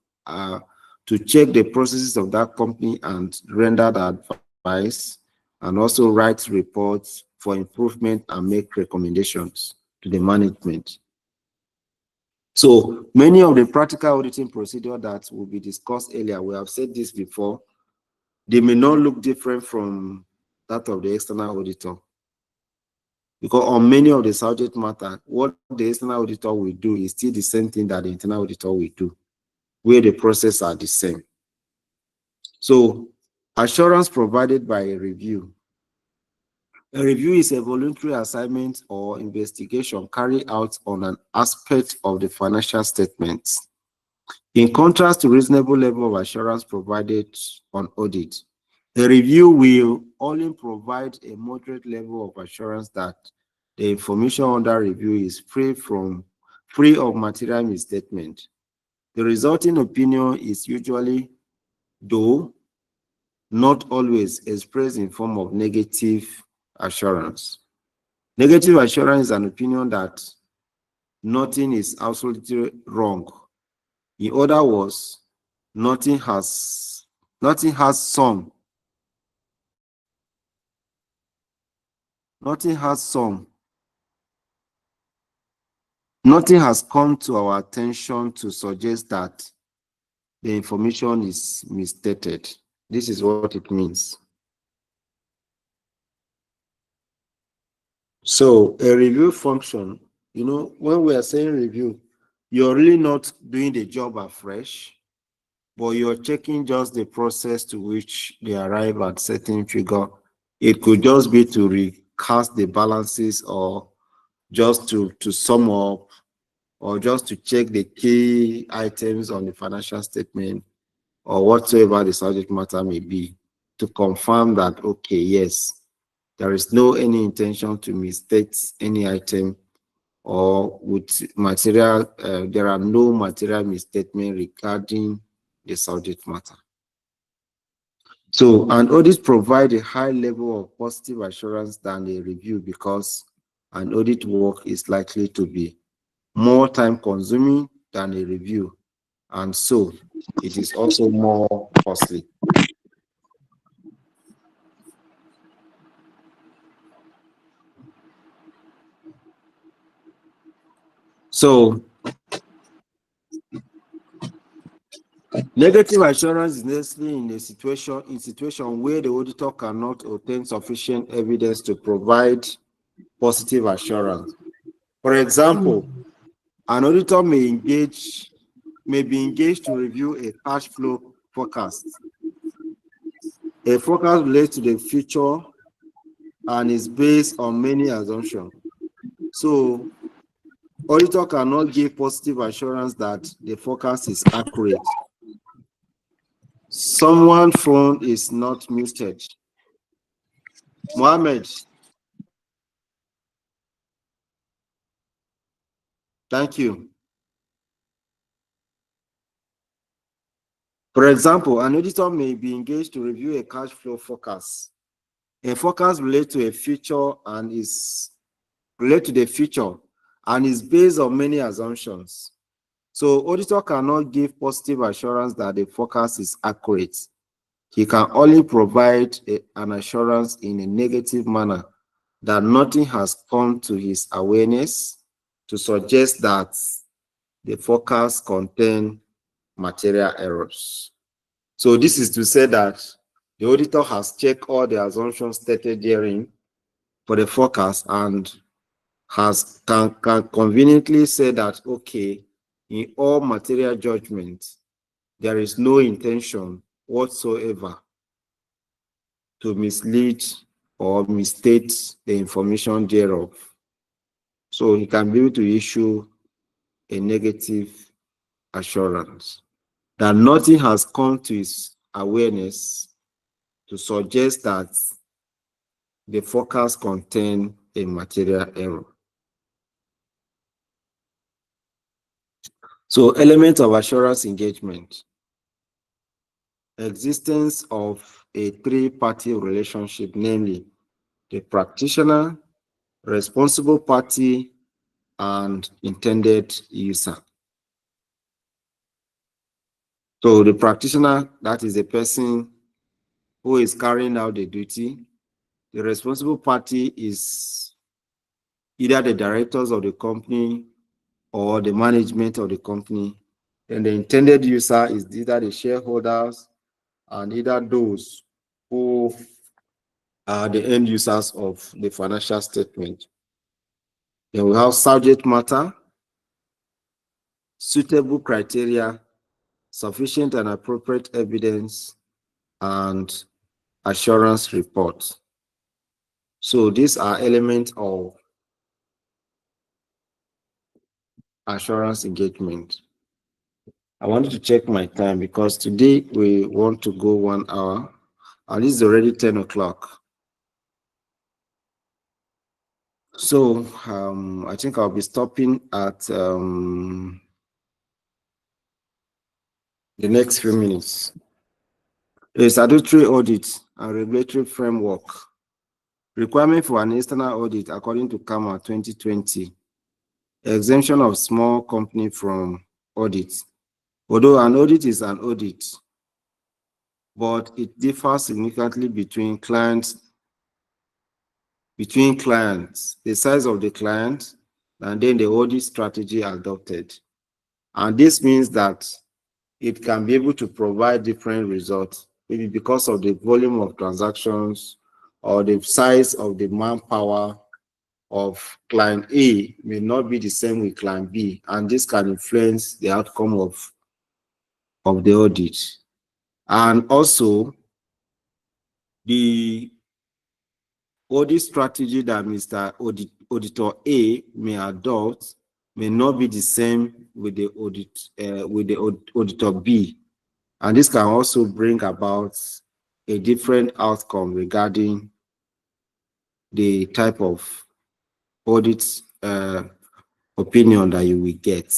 check the processes of that company and render the advice and also write reports for improvement and make recommendations to the management. So many of the practical auditing procedures that will be discussed earlier, we have said this before, they may not look different from that of the external auditor. Because on many of the subject matter, what the external auditor will do is still the same thing that the internal auditor will do, where the process are the same. So assurance provided by a review. A review is a voluntary assignment or investigation carried out on an aspect of the financial statements. In contrast to reasonable level of assurance provided on audit, a review will only provide a moderate level of assurance that the information under review is free of material misstatement. The resulting opinion is usually, though not always, expressed in form of negative assurance. Negative assurance is an opinion that nothing is absolutely wrong. In other words, nothing has some. Nothing has come to our attention to suggest that the information is misstated. This is what it means. So a review function, when we are saying review, you're really not doing the job afresh, but you're checking just the process to which they arrive at certain figure. It could just be to recast the balances, or just to sum up, or just to check the key items on the financial statement, or whatsoever the subject matter may be, to confirm that, okay, yes, there is no any intention to misstate any item, or with material, there are no material misstatement regarding the subject matter. So an audit provides a high level of positive assurance than a review, because an audit work is likely to be more time consuming than a review, and so it is also more costly. So negative assurance is necessary in a situation where the auditor cannot obtain sufficient evidence to provide positive assurance. For example, an auditor may be engaged to review a cash flow forecast. A forecast relates to the future and is based on many assumptions. So auditor cannot give positive assurance that the forecast is accurate. Someone's phone is not muted. Mohammed. Thank you. For example, an auditor may be engaged to review a cash flow forecast. A forecast relates to a future and is based on many assumptions. So auditor cannot give positive assurance that the forecast is accurate. He can only provide an assurance in a negative manner that nothing has come to his awareness to suggest that the forecast contains material errors. So this is to say that the auditor has checked all the assumptions stated therein for the forecast, and can conveniently say that, okay, in all material judgments, there is no intention whatsoever to mislead or misstate the information thereof. So he can be able to issue a negative assurance that nothing has come to his awareness to suggest that the forecast contains a material error. So elements of assurance engagement. Existence of a three-party relationship, namely the practitioner, responsible party, and intended user. So the practitioner, that is the person who is carrying out the duty. The responsible party is either the directors of the company or the management of the company. And the intended user is either the shareholders and either those who are the end users of the financial statement. Then we have subject matter, suitable criteria, sufficient and appropriate evidence, and assurance report. So these are elements of assurance engagement. I wanted to check my time because today we want to go 1 hour, and it's already 10 o'clock. So I think I'll be stopping at the next few minutes. The statutory audit and regulatory framework. Requirement for an external audit according to CAMA 2020. Exemption of small company from audit. Although an audit is an audit, but it differs significantly between clients, the size of the client, and then the audit strategy adopted. And this means that it can be able to provide different results, maybe because of the volume of transactions or the size of the manpower of client A may not be the same with client B, and this can influence the outcome of the audit. And also, the audit strategy that Mr. Auditor A may adopt may not be the same with the Auditor B, and this can also bring about a different outcome regarding the type of audit opinion that you will get.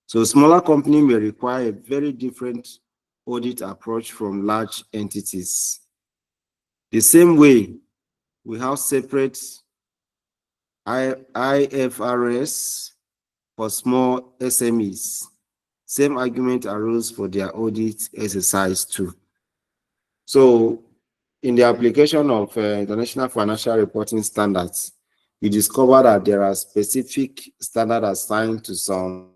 So smaller company may require a very different audit approach from large entities. The same way, we have separate IFRS for small SMEs. Same argument arose for their audit exercise too. So in the application of International Financial Reporting Standards, we discover that there are specific standards assigned to some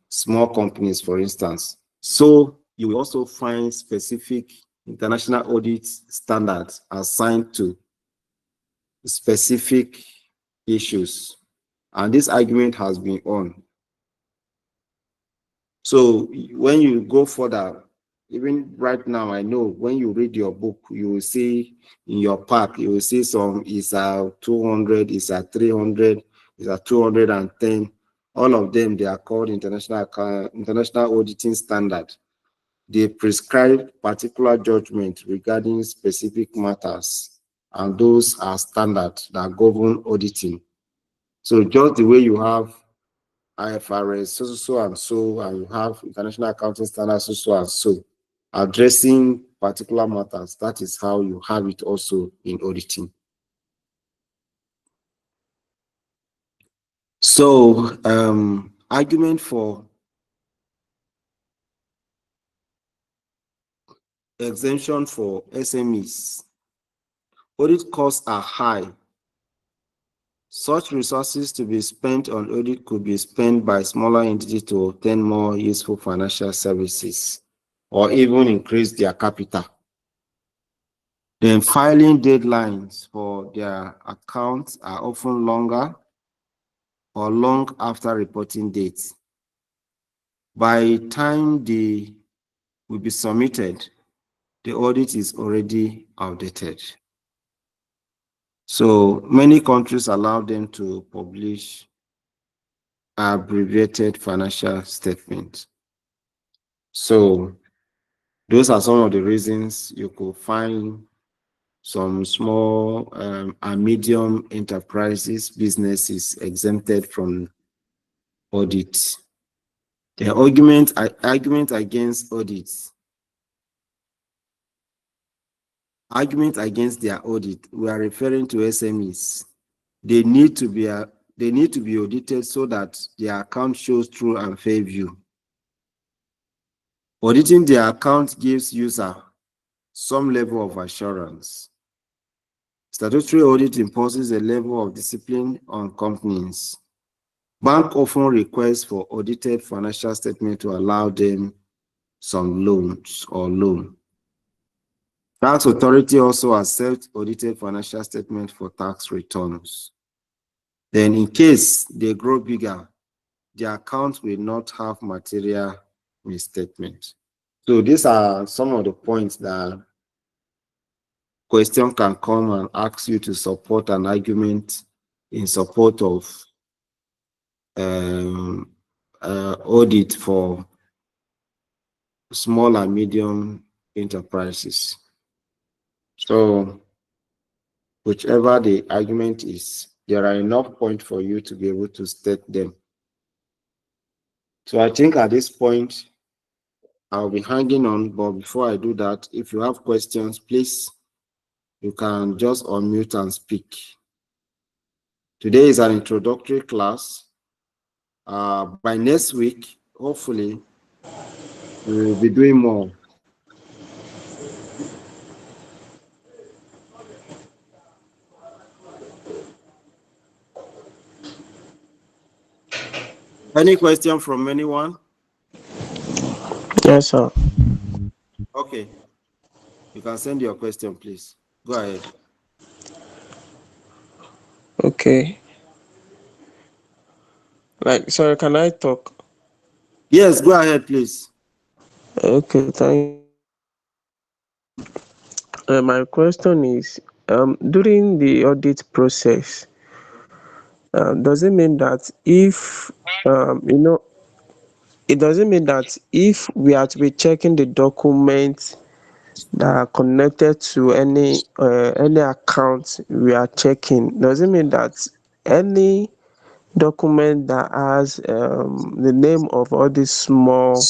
small companies, for instance. So you will also find specific international audit standards assigned to specific issues. And this argument has been on. So when you go further, even right now, I know when you read your book, you will see in your pack, you will see some is a 200, is a 300, is a 210. All of them, they are called international auditing standard. They prescribe particular judgment regarding specific matters, and those are standards that govern auditing. So just the way you have IFRS, so and so, and you have International Accounting Standards, so and so, addressing particular matters, that is how you have it also in auditing. So, argument for exemption for SMEs. Audit costs are high. Such resources to be spent on audit could be spent by smaller entities to obtain more useful financial services or even increase their capital. Then filing deadlines for their accounts are often longer or long after reporting dates. By the time they will be submitted, the audit is already outdated. So many countries allow them to publish abbreviated financial statements. So those are some of the reasons you could find some small and medium enterprises, businesses exempted from audit. The argument against audits. Argument against their audit. We are referring to SMEs. They need to be audited so that their account shows true and fair view. Auditing their account gives user some level of assurance. Statutory audit imposes a level of discipline on companies. Bank often requests for audited financial statement to allow them some loans or loan. Tax authority also accepts audited financial statement for tax returns. Then in case they grow bigger, their account will not have material misstatement. So these are some of the points that question can come and ask you to support an argument in support of audit for small and medium enterprises. So whichever the argument is, there are enough points for you to be able to state them. So I think at this point, I'll be hanging on, but before I do that, if you have questions, please you can just unmute and speak. Today is an introductory class. By next week, hopefully, we will be doing more. Any question from anyone? Yes, sir. Okay. You can send your question, please. Go ahead. Okay. Sorry, can I talk? Yes, go ahead, please. Okay, thank you. My question is, during the audit process, does it mean that if, it doesn't mean that if we are to be checking the documents that are connected to any account we are checking, does it mean that any document that has the name of all these small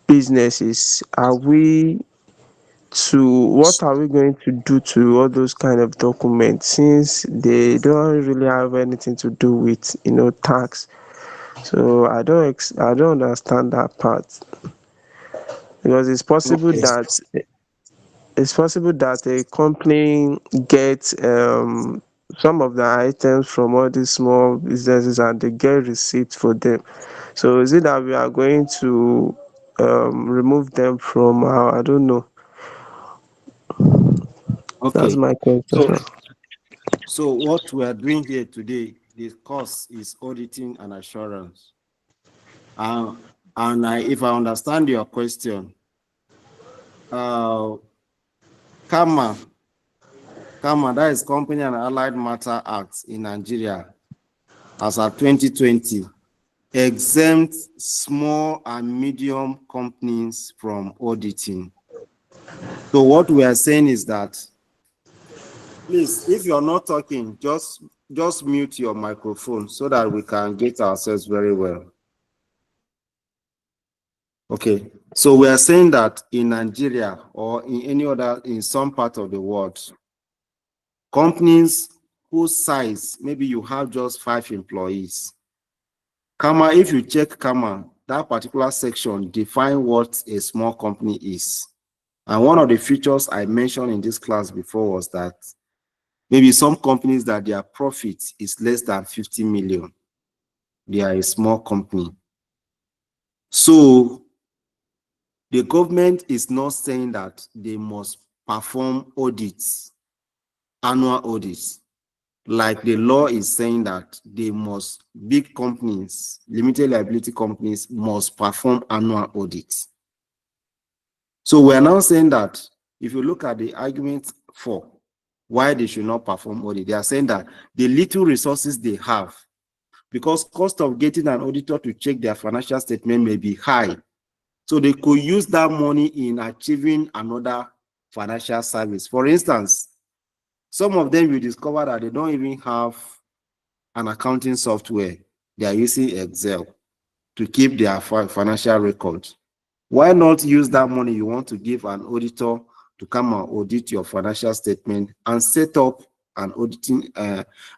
businesses, what are we going to do to all those kind of documents, since they don't really have anything to do with tax? So I don't understand that part, because Okay. it's possible that a company gets some of the items from all these small businesses and they get receipts for them. So is it that we are going to remove them from our, I don't know. That's Okay. my question, So, sir. so what we are doing here today, the course is auditing and assurance. If I understand your question, CAMA, that is Company and Allied Matter Act in Nigeria, as of 2020, exempts small and medium companies from auditing. So what we are saying is that, please, if you're not talking, just mute your microphone so that we can get ourselves very well. Okay, so we are saying that in Nigeria or in some part of the world, companies whose size, maybe you have just 5 employees. CAMA, if you check CAMA, that particular section define what a small company is. And one of the features I mentioned in this class before was that maybe some companies that their profit is less than 50 million. They are a small company. So the government is not saying that they must perform audits, annual audits. Like the law is saying that big companies, limited liability companies must perform annual audits. So we're now saying that if you look at the argument for why they should not perform audit, they are saying that the little resources they have, because cost of getting an auditor to check their financial statement may be high. So they could use that money in achieving another financial service. For instance, some of them will discover that they don't even have an accounting software. They are using Excel to keep their financial records. Why not use that money you want to give an auditor to come and audit your financial statement and set up an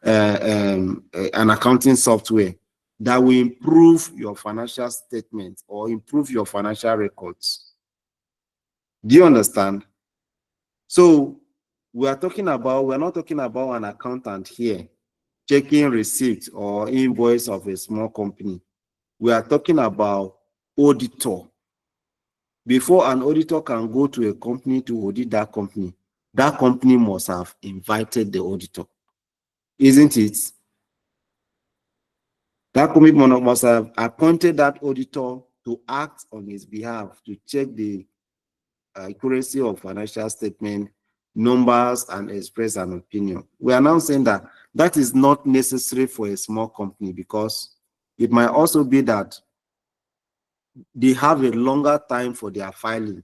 an accounting software that will improve your financial statement or improve your financial records? Do you understand? So we're not talking about an accountant here checking receipts or invoice of a small company. We are talking about auditor. Before an auditor can go to a company to audit that company must have invited the auditor, isn't it? That company must have appointed that auditor to act on his behalf to check the accuracy of financial statement, numbers, and express an opinion. We are now saying that that is not necessary for a small company, because it might also be that they have a longer time for their filing.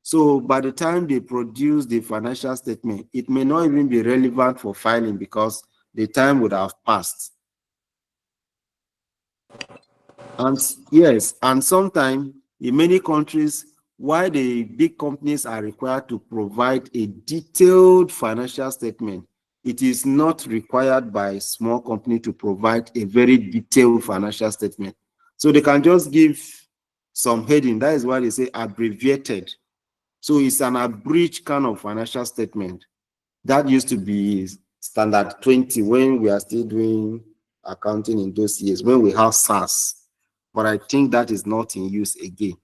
So by the time they produce the financial statement, it may not even be relevant for filing because the time would have passed. And yes, and sometimes in many countries, why the big companies are required to provide a detailed financial statement, it is not required by small company to provide a very detailed financial statement. So they can just give some heading. That is why they say abbreviated. So it's an abridged kind of financial statement. That used to be standard 20 when we are still doing accounting in those years, when we have SARS. But I think that is not in use again.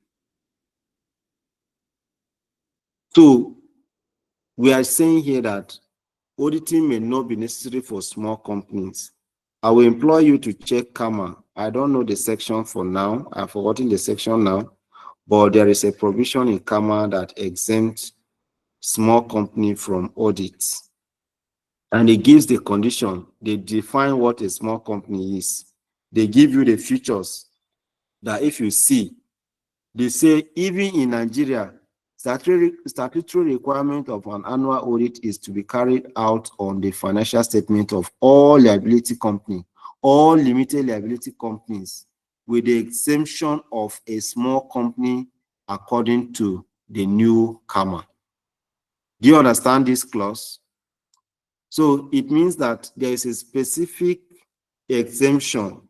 So we are saying here that auditing may not be necessary for small companies. I will employ you to check CAMA. I don't know the section for now. I've forgotten the section now, but there is a provision in CAMA that exempts small company from audits. And it gives the condition. They define what a small company is. They give you the features that if you see, they say even in Nigeria, statutory requirement of an annual audit is to be carried out on the financial statement of all liability company, all limited liability companies, with the exemption of a small company according to the new CAMA. Do you understand this clause? So it means that there is a specific exemption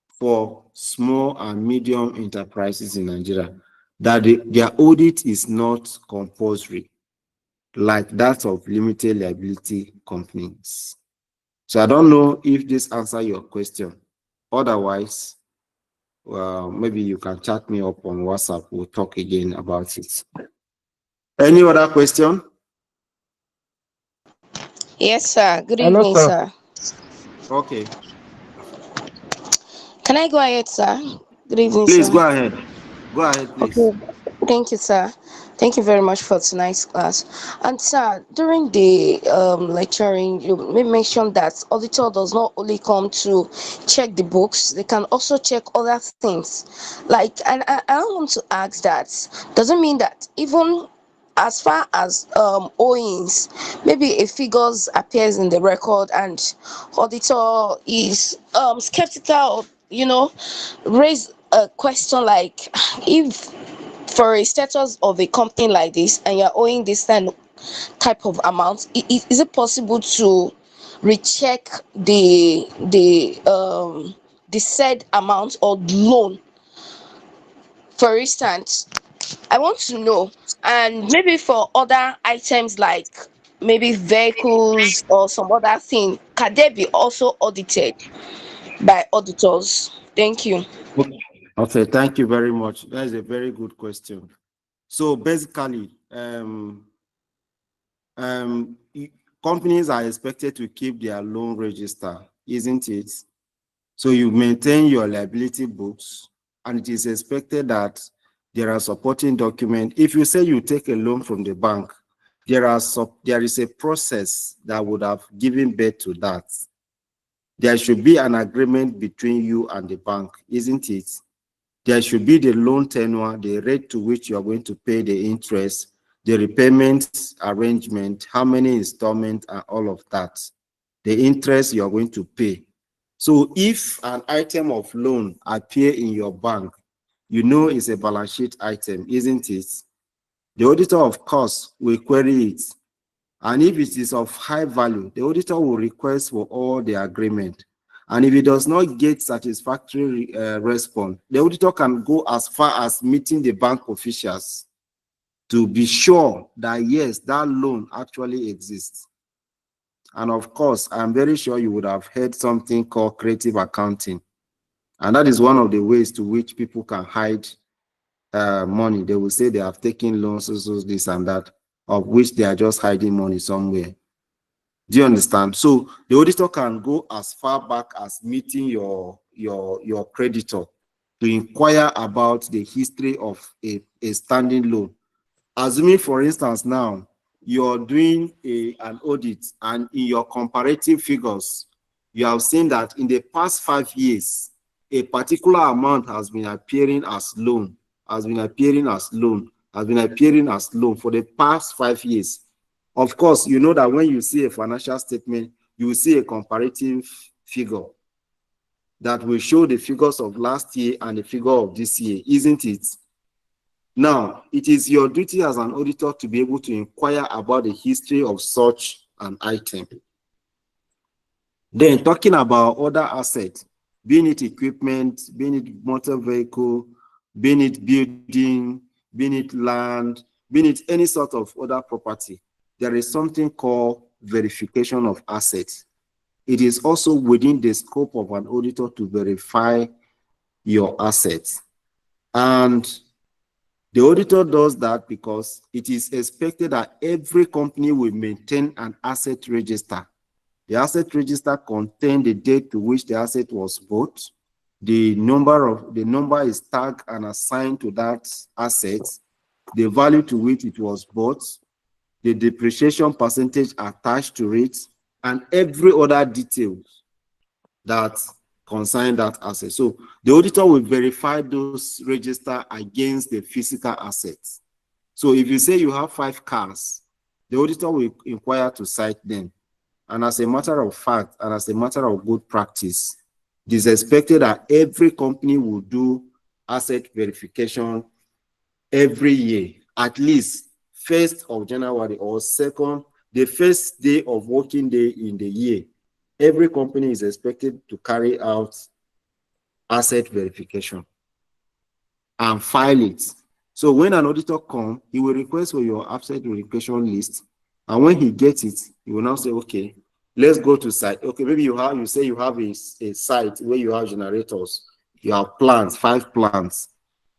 for small and medium enterprises in Nigeria, that their audit is not compulsory like that of limited liability companies. So I don't know if this answers your question. Otherwise, well, maybe you can chat me up on WhatsApp. We'll talk again about it. Any other question? Yes, sir. Good Hello, evening, sir. sir. Okay. Can I go ahead, sir? Good evening, Please sir. go ahead. Go ahead, please. Okay. Thank you, sir. Thank you very much for tonight's class. And sir, during the lecturing, you mentioned that auditor does not only come to check the books; they can also check other things. Like, and I want to ask that. Does it mean that even as far as owings, maybe a figures appears in the record and auditor is skeptical, raise a question like, if for a status of a company like this and you're owing this type of amount, is it possible to recheck the said amount or loan? For instance, I want to know, and maybe for other items like maybe vehicles or some other thing, can they be also audited by auditors? Thank you. Okay, thank you very much. That is a very good question. So basically, companies are expected to keep their loan register, isn't it? So you maintain your liability books, and it is expected that there are supporting documents. If you say you take a loan from the bank, there is a process that would have given birth to that. There should be an agreement between you and the bank, isn't it? There should be the loan tenure, the rate to which you are going to pay the interest, the repayment arrangement, how many installments, and all of that, the interest you are going to pay. So if an item of loan appear in your bank, you know it's a balance sheet item, isn't it? The auditor, of course, will query it. And if it is of high value, the auditor will request for all the agreement. And if it does not get satisfactory response, the auditor can go as far as meeting the bank officials to be sure that yes, that loan actually exists. And of course, I'm very sure you would have heard something called creative accounting. And that is one of the ways to which people can hide money. They will say they have taken loans, so this and that, of which they are just hiding money somewhere. Do you understand? So the auditor can go as far back as meeting your creditor to inquire about the history of a standing loan. Assuming, for instance, now you're doing an audit, and in your comparative figures, you have seen that in the past 5 years, a particular amount has been appearing as loan, has been appearing as loan, has been appearing as loan for the past 5 years. Of course, you know that when you see a financial statement, you will see a comparative figure that will show the figures of last year and the figure of this year, isn't it? Now, it is your duty as an auditor to be able to inquire about the history of such an item. Then talking about other assets, being it equipment, being it motor vehicle, being it building, being it land, being it any sort of other property, there is something called verification of assets. It is also within the scope of an auditor to verify your assets. And the auditor does that because it is expected that every company will maintain an asset register. The asset register contains the date to which the asset was bought. The number is tagged and assigned to that asset, the value to which it was bought, the depreciation percentage attached to it, and every other detail that concern that asset. So the auditor will verify those register against the physical assets. So if you say you have 5 cars, the auditor will inquire to cite them. And as a matter of fact, and as a matter of good practice, it is expected that every company will do asset verification every year, at least 1st of January or the first day of working day in the year. Every company is expected to carry out asset verification and file it. So when an auditor comes, he will request for your asset verification list. And when he gets it, he will now say, okay, let's go to site. Okay, maybe you say you have a site where you have generators, you have plants, 5 plants.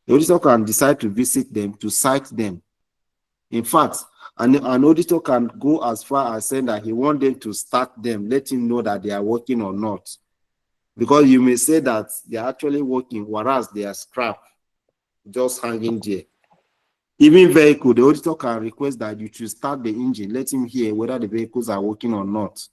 The auditor can decide to visit them, to cite them. In fact, an auditor can go as far as saying that he wants them to start them, let him know that they are working or not. Because you may say that they are actually working, whereas they are scrap, just hanging there. Even vehicle, the auditor can request that you should start the engine, let him hear whether the vehicles are working or not.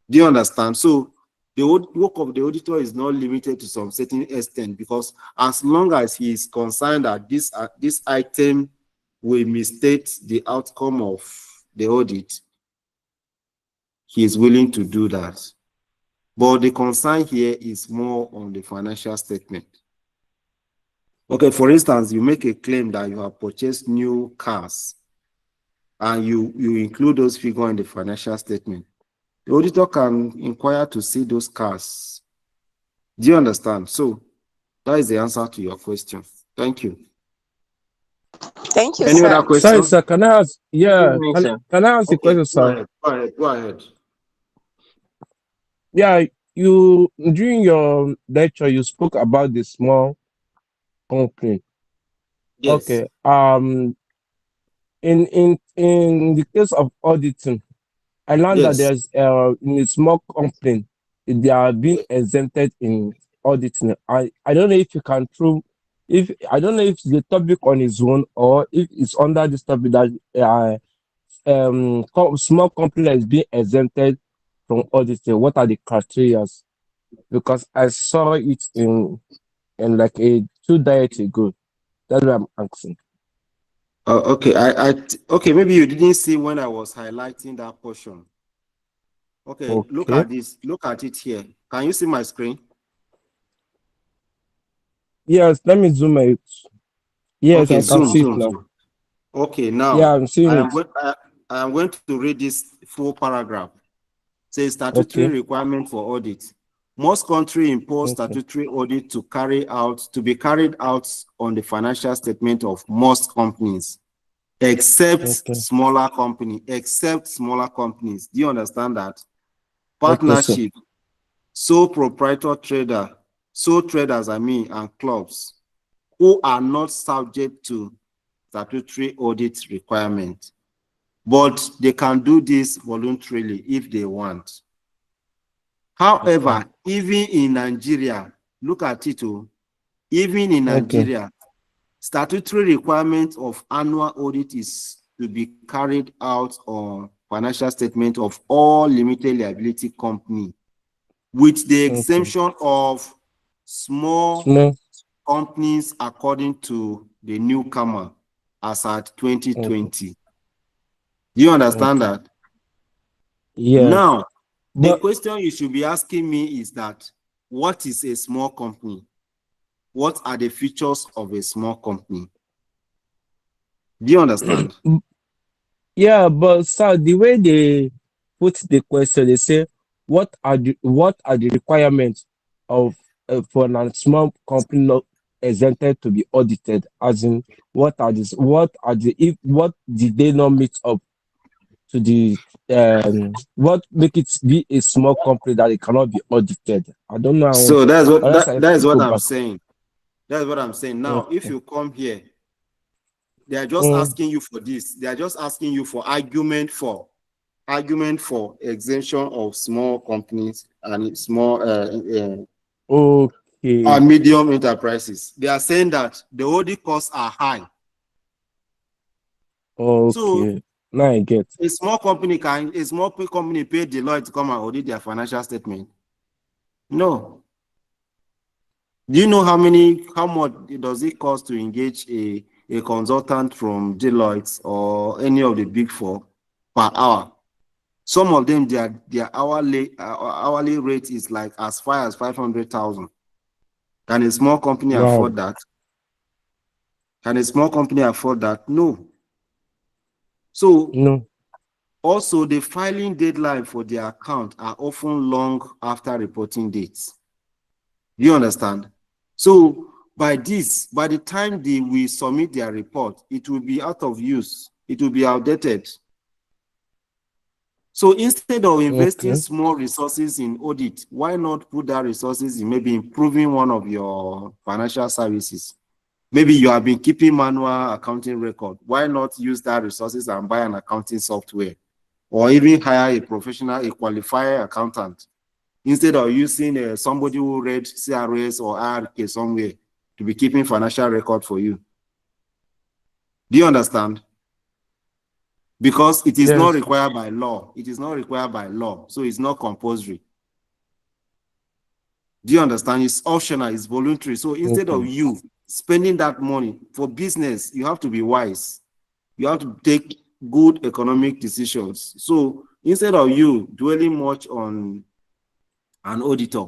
Do you understand? So the work of the auditor is not limited to some certain extent, because as long as he is concerned that this item will misstate the outcome of the audit, he is willing to do that. But the concern here is more on the financial statement. Okay, for instance, you make a claim that you have purchased new cars and you include those figures in the financial statement. The auditor can inquire to see those cars. Do you understand? So that is the answer to your question. Thank you. Thank you, Any sir. other question? Sorry, sir. Can I ask? Yeah, evening, sir. can I ask a question, Go sir? ahead. Go ahead. Yeah, you during your lecture you spoke about the small company. Yes. Okay. In the case of auditing, I learned that Yes. there's in a small company they are being exempted in auditing. I don't know if you can prove if I don't know if the topic on its own or if it's under this topic that small company that is being exempted from auditing. What are the criteria? Because I saw it in like a 2 days ago. That's what I'm asking. Okay. Okay. Maybe you didn't see when I was highlighting that portion. Okay. Look Okay. at this. Look at it here. Can you see my screen? Yes, let me zoom it. Yes, Okay. I can see it now. Zoom. Okay. Yeah, Now I'm seeing it. I am going to read this full paragraph. It says statutory Okay. requirement for audit. Most countries impose Okay. statutory audit to be carried out on the financial statement of most companies, except Okay. smaller companies. Do you understand that? Okay, sir. Partnership, sole traders, and clubs who are not subject to statutory audit requirement, but they can do this voluntarily if they want. However, even in Nigeria, look at it, even in Nigeria, statutory requirement of annual audit is to be carried out on financial statement of all limited liability company, with the exemption of small companies according to the newcomer as at 2020. Do you understand that? Yeah. Now, the But question you should be asking me is that, what is a small company? What are the features of a small company? Do you understand? Yeah, but sir, the way they put the question, they say, what are the requirements of for a small company not exempted to be audited? As in, what did they not meet up to the what make it be a small company that it cannot be audited? I don't know. So Unless I that is what go I'm back. saying. That's what I'm saying. Now, if Okay. you come here, they are just Mm, asking you for this. They are just asking you for argument for exemption of small companies and small okay. medium enterprises. They are saying that the audit costs are high. So Okay. Now I get. a small company pay Deloitte to come and audit their financial statement? No. Do you know how much does it cost to engage a consultant from Deloitte or any of the big four per hour? Some of them, their hourly rate is like as far as 500,000. Can a small company Wow. afford that? Can a small company afford that? No. So No. also the filing deadline for their account are often long after reporting dates. Do you understand? So by the time they will submit their report, it will be out of use. It will be outdated. So instead of investing Okay. small resources in audit, why not put that resources in maybe improving one of your financial services? Maybe you have been keeping manual accounting record. Why not use that resources and buy an accounting software? Or even hire a professional, a qualified accountant, instead of using somebody who read CRS or RK somewhere to be keeping financial record for you. Do you understand? Because it is not Yes. required by law. It is not required by law, so it's not compulsory. Do you understand? It's optional, it's voluntary. So instead of Okay. you spending that money for business, you have to be wise. You have to take good economic decisions. So instead of you dwelling much on an auditor,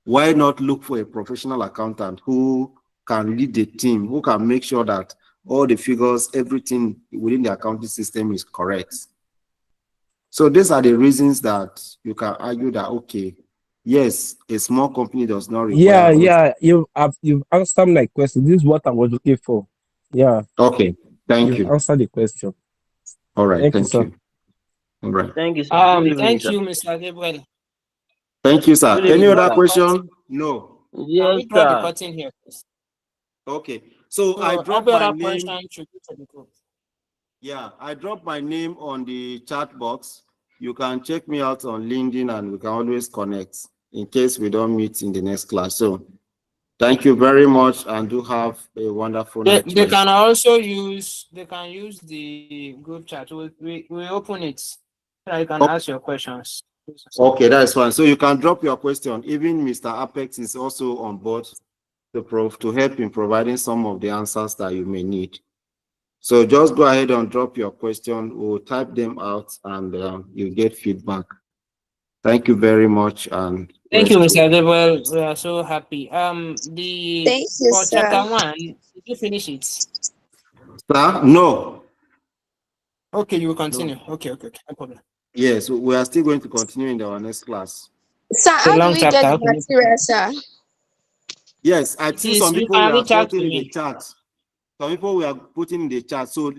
why not look for a professional accountant who can lead the team, who can make sure that all the figures, everything within the accounting system is correct? So these are the reasons that you can argue that, okay, yes, a small company does not require Yeah, audit. yeah. You've answered my question. This is what I was looking for. Yeah, Okay, thank you've you. answered the question. All right, Thank you, thank sir. you. All right. Thank you, sir. Good evening, Thank sir. you, Mr. Gabriel. Thank you, sir. Good Any evening, Draw other the sir. curtain. question? No. Can Yes, we draw the sir. curtain here, please? Okay. So I So dropped every my other name. question should be to the group. Yeah, I dropped my name on the chat box. You can check me out on LinkedIn and we can always connect in case we don't meet in the next class. So thank you very much and do have a wonderful night They rest. can also use the group chat. We open it so that you can ask your questions. Okay, that's fine. So you can drop your question. Even Mr. Apex is also on board to help in providing some of the answers that you may need. So just go ahead and drop your question. We'll type them out and you get feedback. Thank you very much and Thank you, rest well. Mr. Gabriel. We are so happy. Thank you, For chapter sir. 1, did you finish it? Sir, no. Okay, you will No. continue. Okay, no problem. Yes, we are still going to continue in our next class. Sir, A how do long we get chapter. the Okay, no material, problem. sir? Yes, I It think is, some you people can were reach out putting to in the me. chat. Some people were putting in the chat. So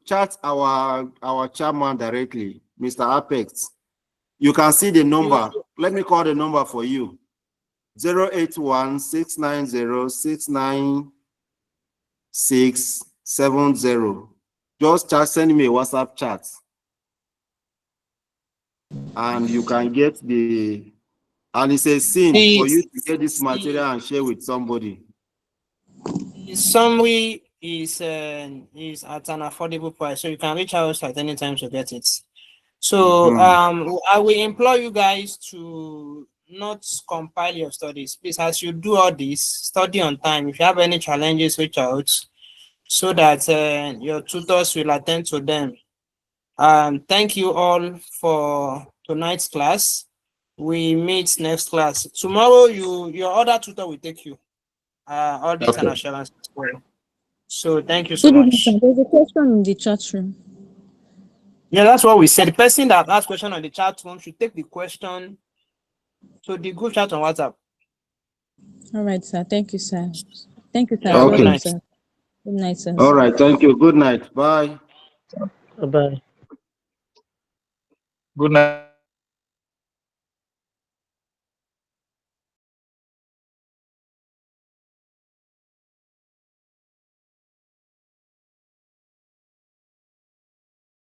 chat our chairman directly, Mr. Apex. You can see the You number. Let me call the number for you. 081-690-69670. Just send me a WhatsApp chat. And you can get and it's a sin for the, you to get this the material and share with somebody. The summary is at an affordable price, so you can reach out at any time to get it. So Mhm. I will implore you guys to not compile your studies. Please, as you do all this, study on time. If you have any challenges, reach out so that your tutors will attend to them. Thank you all for tonight's class. We meet next class. Tomorrow, your other tutor will take you. Audit and Okay. assurance. So thank you so Good evening, much. sir. There's a question in the chat room. Yeah, that's what we said. The person that asked question on the chat room should take the question to the group chat on WhatsApp. All right, sir. Thank you, sir. Thank you, sir. Yeah, good Okay. night. Sir. Good night, sir. All right. Thank you. Good night. Bye. Bye. Good night.